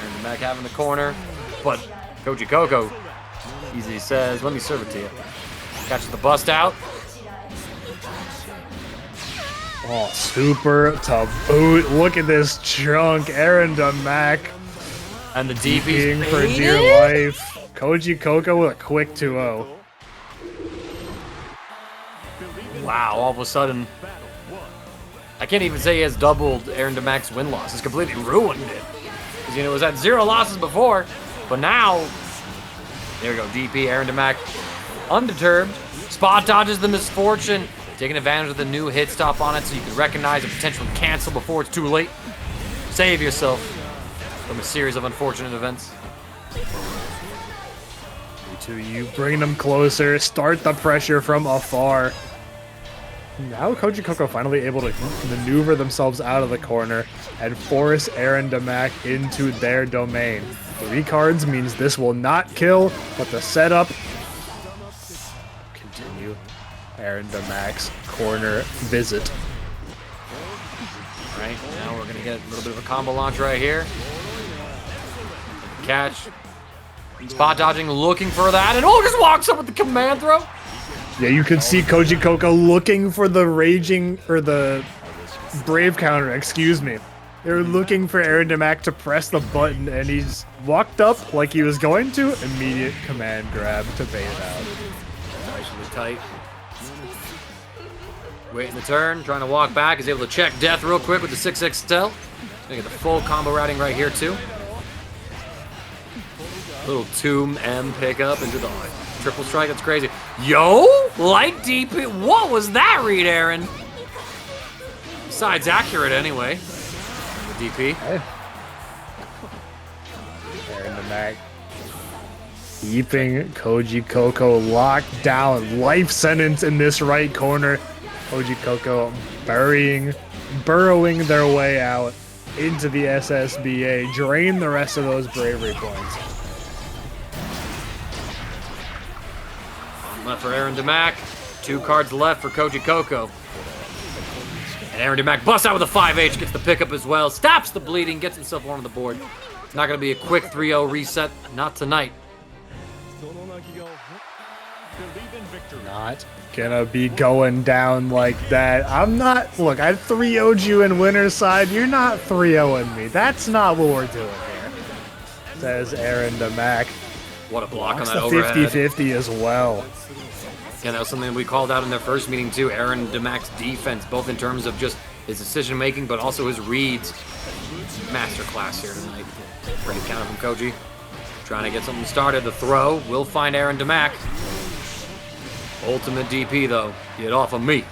Speaker 2: And Mac having the corner, but Kojicoco easily says, "Let me serve it to you." Catches the bust out.
Speaker 1: Oh, super to boot. Look at this chunk. Aarondamac
Speaker 2: And the DP's
Speaker 1: being for dear life. Kojicoco with a quick 2-0.
Speaker 2: Wow, all of a sudden, I can't even say he has doubled Aarondamac's win-loss. It's completely ruined it. Because, you know, it was at 0 losses before, but now, there we go, DP, Aarondamac, undeterred, spot dodges the misfortune, taking advantage of the new hit stop on it so you can recognize a potential cancel before it's too late. Save yourself from a series of unfortunate events.
Speaker 1: You bring them closer, start the pressure from afar. Now Kojicoco finally able to maneuver themselves out of the corner and force Aarondamac into their domain. 3 cards means this will not kill, but the setup continue. Aarondamac's corner visit.
Speaker 2: All right, now we're gonna get a little bit of a combo launch right here. Catch. Spot dodging, looking for that, and just walks up with the command throw.
Speaker 1: Yeah, you could see Kojicoco looking for the raging, or the brave counter, excuse me. They're looking for Aarondamac to press the button, and he's walked up like he was going to. Immediate command grab to bait it out.
Speaker 2: Nice and tight. Waiting the turn, trying to walk back. He's able to check death real quick with the 6-6 stealth. Gonna get the full combo routing right here, too. Little Tomb M pickup into the triple strike. That's crazy. Yo, light DP. What was that read, Aaron? Besides accurate, anyway. The DP.
Speaker 1: Hey. Aarondamac keeping Kojicoco locked down. Life sentence in this right corner. Kojicoco burrowing their way out into the SSBA. Drain the rest of those bravery points.
Speaker 2: Left for Aarondamac. 2 cards left for Kojicoco. And Aarondamac busts out with a 5H, gets the pickup as well, stops the bleeding, gets himself one on the board. It's not going to be a quick 3-0 reset, not tonight.
Speaker 1: Not gonna be going down like that. I'm not. Look, I 3-0'd you in winner's side. You're not 3-0'ing me. That's not what we're doing here. Says Aarondamac.
Speaker 2: What a block on
Speaker 1: Blocks
Speaker 2: that
Speaker 1: the
Speaker 2: overhead.
Speaker 1: 50-50 as well.
Speaker 2: Yeah, that was something we called out in their first meeting too. Aarondamac's defense, both in terms of just his decision making, but also his reads. Masterclass here tonight. Great counter from Koji. Trying to get something started. The throw will find Aarondamac. Ultimate DP though. Get off of me.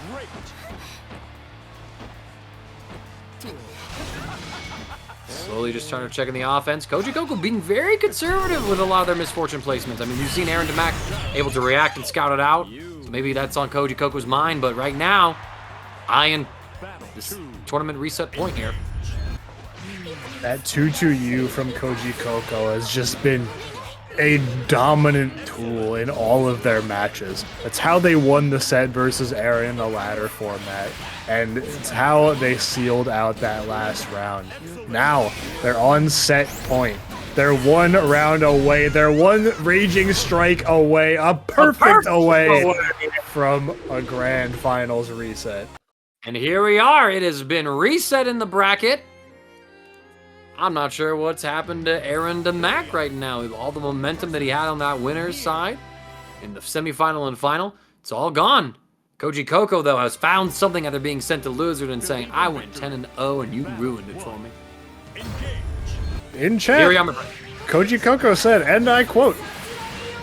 Speaker 2: Slowly just trying to check in the offense. Kojicoco being very conservative with a lot of their misfortune placements. I mean, you've seen Aarondamac able to react and scout it out. So maybe that's on Kojicoco's mind, but right now, eyeing this tournament reset point here.
Speaker 1: That 2-2U from Kojicoco has just been a dominant tool in all of their matches. That's how they won the set versus Aaron in the ladder format, and it's how they sealed out that last round. Now, they're on set point. They're 1 round away. They're 1 raging strike away, a perfect away from a grand finals reset.
Speaker 2: And here we are. It has been reset in the bracket. I'm not sure what's happened to Aarondamac right now. All the momentum that he had on that winner's side in the semifinal and final, it's all gone. Kojicoco, though, has found something after being sent to Lizard and saying, I went 10-0 and you ruined it for me.
Speaker 1: In chat,
Speaker 2: Here we are.
Speaker 1: Kojicoco said, and I quote,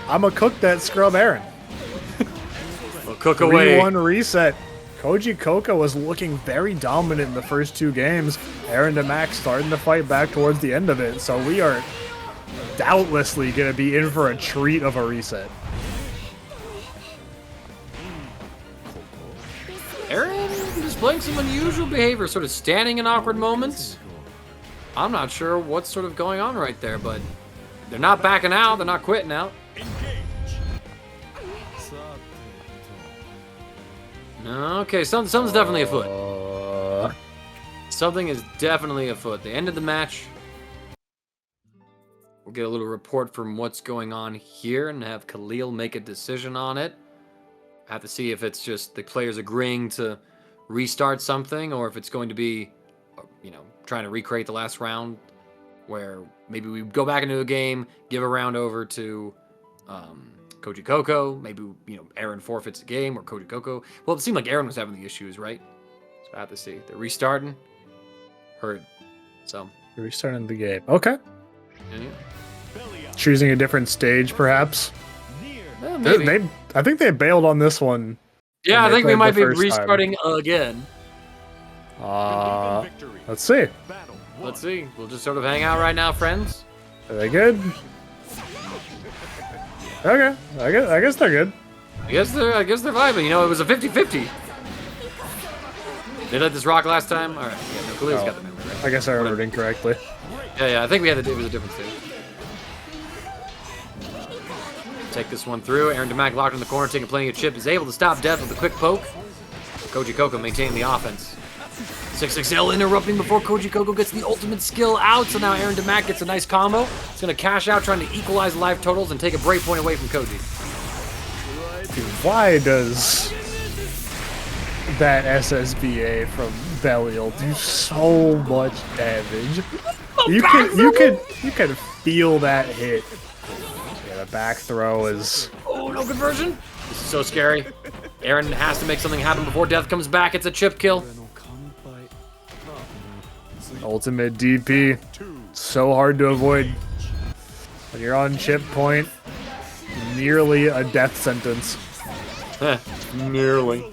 Speaker 1: "I'm a cook that scrub Aaron."
Speaker 2: We'll cook away.
Speaker 1: 3-1 reset Kojicoco was looking very dominant in the first 2 games. Aarondamac starting to fight back towards the end of it, so we are doubtlessly going to be in for a treat of a reset.
Speaker 2: Aaron displaying some unusual behavior, sort of standing in awkward moments. I'm not sure what's sort of going on right there, but they're not backing out. They're not quitting out. Okay, something's definitely afoot. Something is definitely afoot. The end of the match. We'll get a little report from what's going on here and have Khalil make a decision on it. I have to see if it's just the players agreeing to restart something or if it's going to be, you know, trying to recreate the last round where maybe we go back into a game, give a round over to Kojicoco. Maybe, you know, Aaron forfeits the game or Kojicoco. Well, it seemed like Aaron was having the issues, right? So I have to see. They're restarting. Heard. So.
Speaker 1: You're restarting the game. Okay.
Speaker 2: Yeah.
Speaker 1: Choosing a different stage, perhaps.
Speaker 2: Maybe.
Speaker 1: I think they bailed on this one.
Speaker 2: Yeah, I think we might be restarting again.
Speaker 1: Let's see.
Speaker 2: Let's see. We'll just sort of hang out right now, friends.
Speaker 1: Are they good? Okay, I guess they're good.
Speaker 2: I guess they're vibing. You know, it was a 50-50. They let this rock last time. All right. Yeah, no, Khalil's got the memory. Right?
Speaker 1: I guess I remembered incorrectly.
Speaker 2: Yeah. I think it was a different stage. Take this one through. Aarondamac locked in the corner, taking plenty of chip. Is able to stop Death with a quick poke. Kojicoco maintaining the offense. 6XL interrupting before Kojicoco gets the ultimate skill out. So now Aarondamac gets a nice combo. He's going to cash out, trying to equalize life totals and take a break point away from Koji.
Speaker 1: Dude, why does that SSBA from Belial do so much damage? You can feel that hit. Yeah, the back throw is.
Speaker 2: Oh, no conversion. This is so scary. Aaron has to make something happen before Death comes back. It's a chip kill.
Speaker 1: Ultimate DP. So hard to avoid. When you're on chip point, nearly a death sentence.
Speaker 2: Nearly.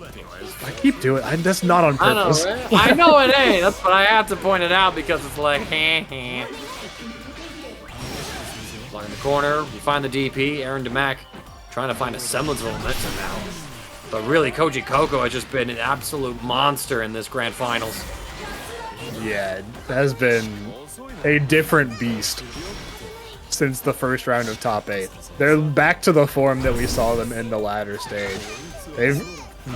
Speaker 1: I keep doing it. That's not on purpose.
Speaker 2: I know, right? I know it ain't. That's but I have to point it out because it's like, Block in the corner. We find the DP. Aarondamac trying to find a semblance of momentum now. But really, Kojicoco has just been an absolute monster in this grand finals.
Speaker 1: Yeah, it has been a different beast since the first round of top 8. They're back to the form that we saw them in the latter stage. They've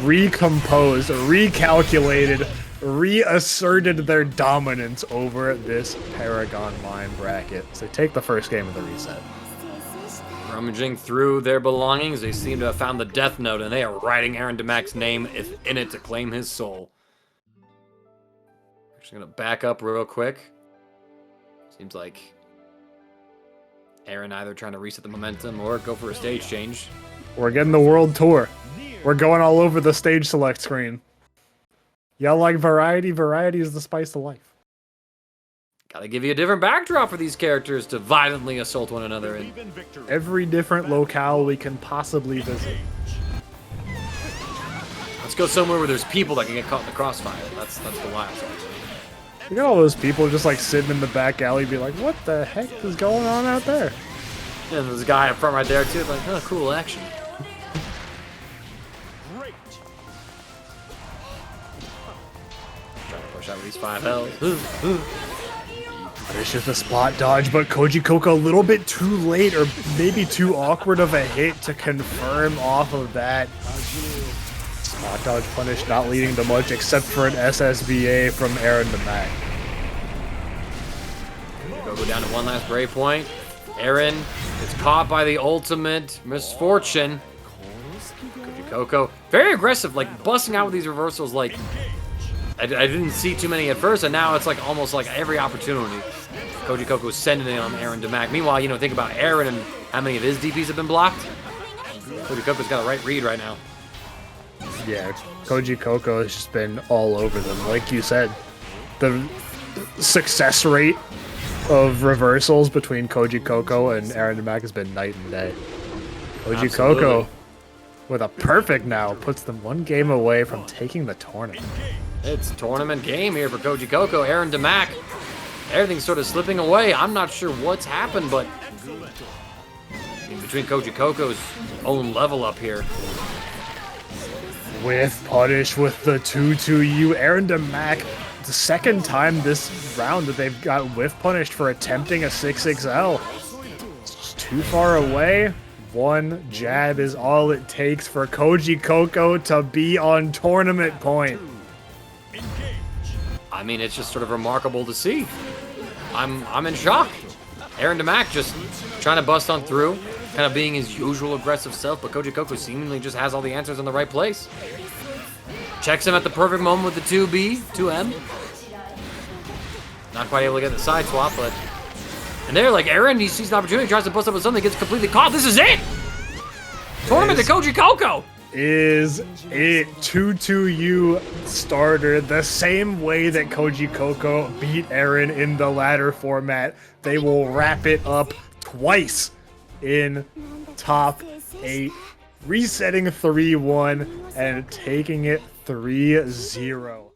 Speaker 1: recomposed, recalculated, reasserted their dominance over this ParagOnline bracket. So they take the first game of the reset.
Speaker 2: Rummaging through their belongings, they seem to have found the death note, and they are writing Aarondamac's name in it to claim his soul. Just gonna back up real quick. Seems like Aaron either trying to reset the momentum or go for a stage change.
Speaker 1: We're getting the world tour. We're going all over the stage select screen. Y'all like variety? Variety is the spice of life.
Speaker 2: Gotta give you a different backdrop for these characters to violently assault one another in.
Speaker 1: Every different locale we can possibly visit.
Speaker 2: Let's go somewhere where there's people that can get caught in the crossfire. That's the wild side.
Speaker 1: You got all those people just like sitting in the back alley be like, what the heck is going on out there?
Speaker 2: And there's a guy up front right there too, like, oh, cool action. Trying to push out with these 5 health.
Speaker 1: It's just a spot dodge, but Kojicoco a little bit too late or maybe too awkward of a hit to confirm off of that. Spot dodge punish not leading to much except for an SSBA from Aarondamac.
Speaker 2: Go down to one last brave point. Aaron is caught by the ultimate misfortune. Kojicoco, very aggressive, like busting out with these reversals. Like I didn't see too many at first, and now it's like almost like every opportunity. Kojicoco's sending it on Aarondamac. Meanwhile, you know, think about Aaron and how many of his DPs have been blocked. Kojicoco's got a right read right now.
Speaker 1: Yeah, Kojicoco has just been all over them. Like you said, the success rate of reversals between Kojicoco and Aarondamac has been night and day. Kojicoco with a perfect now puts them 1 game away from taking the tournament.
Speaker 2: It's tournament game here for Kojicoco. Aarondamac, everything's sort of slipping away. I'm not sure what's happened, but in between Kojicoco's own level up here.
Speaker 1: With punish with the 2-2U, Aarondamac, the second time this round that they've got whiff punished for attempting a 6XL. It's too far away. 1 jab is all it takes for Kojicoco to be on tournament point.
Speaker 2: I mean, it's just sort of remarkable to see. I'm in shock. Aarondamac just trying to bust on through, kind of being his usual aggressive self, but Kojicoco seemingly just has all the answers in the right place. Checks him at the perfect moment with the 2B, 2M. Not quite able to get the side swap, but... And there, like, Aaron, he sees an opportunity, tries to bust up with something, gets completely caught. This is it! Tournament to Kojicoco!
Speaker 1: Is it 2-2U starter the same way that Kojicoco beat Aaron in the ladder format? They will wrap it up twice in top 8, resetting 3-1 and taking it 3-0.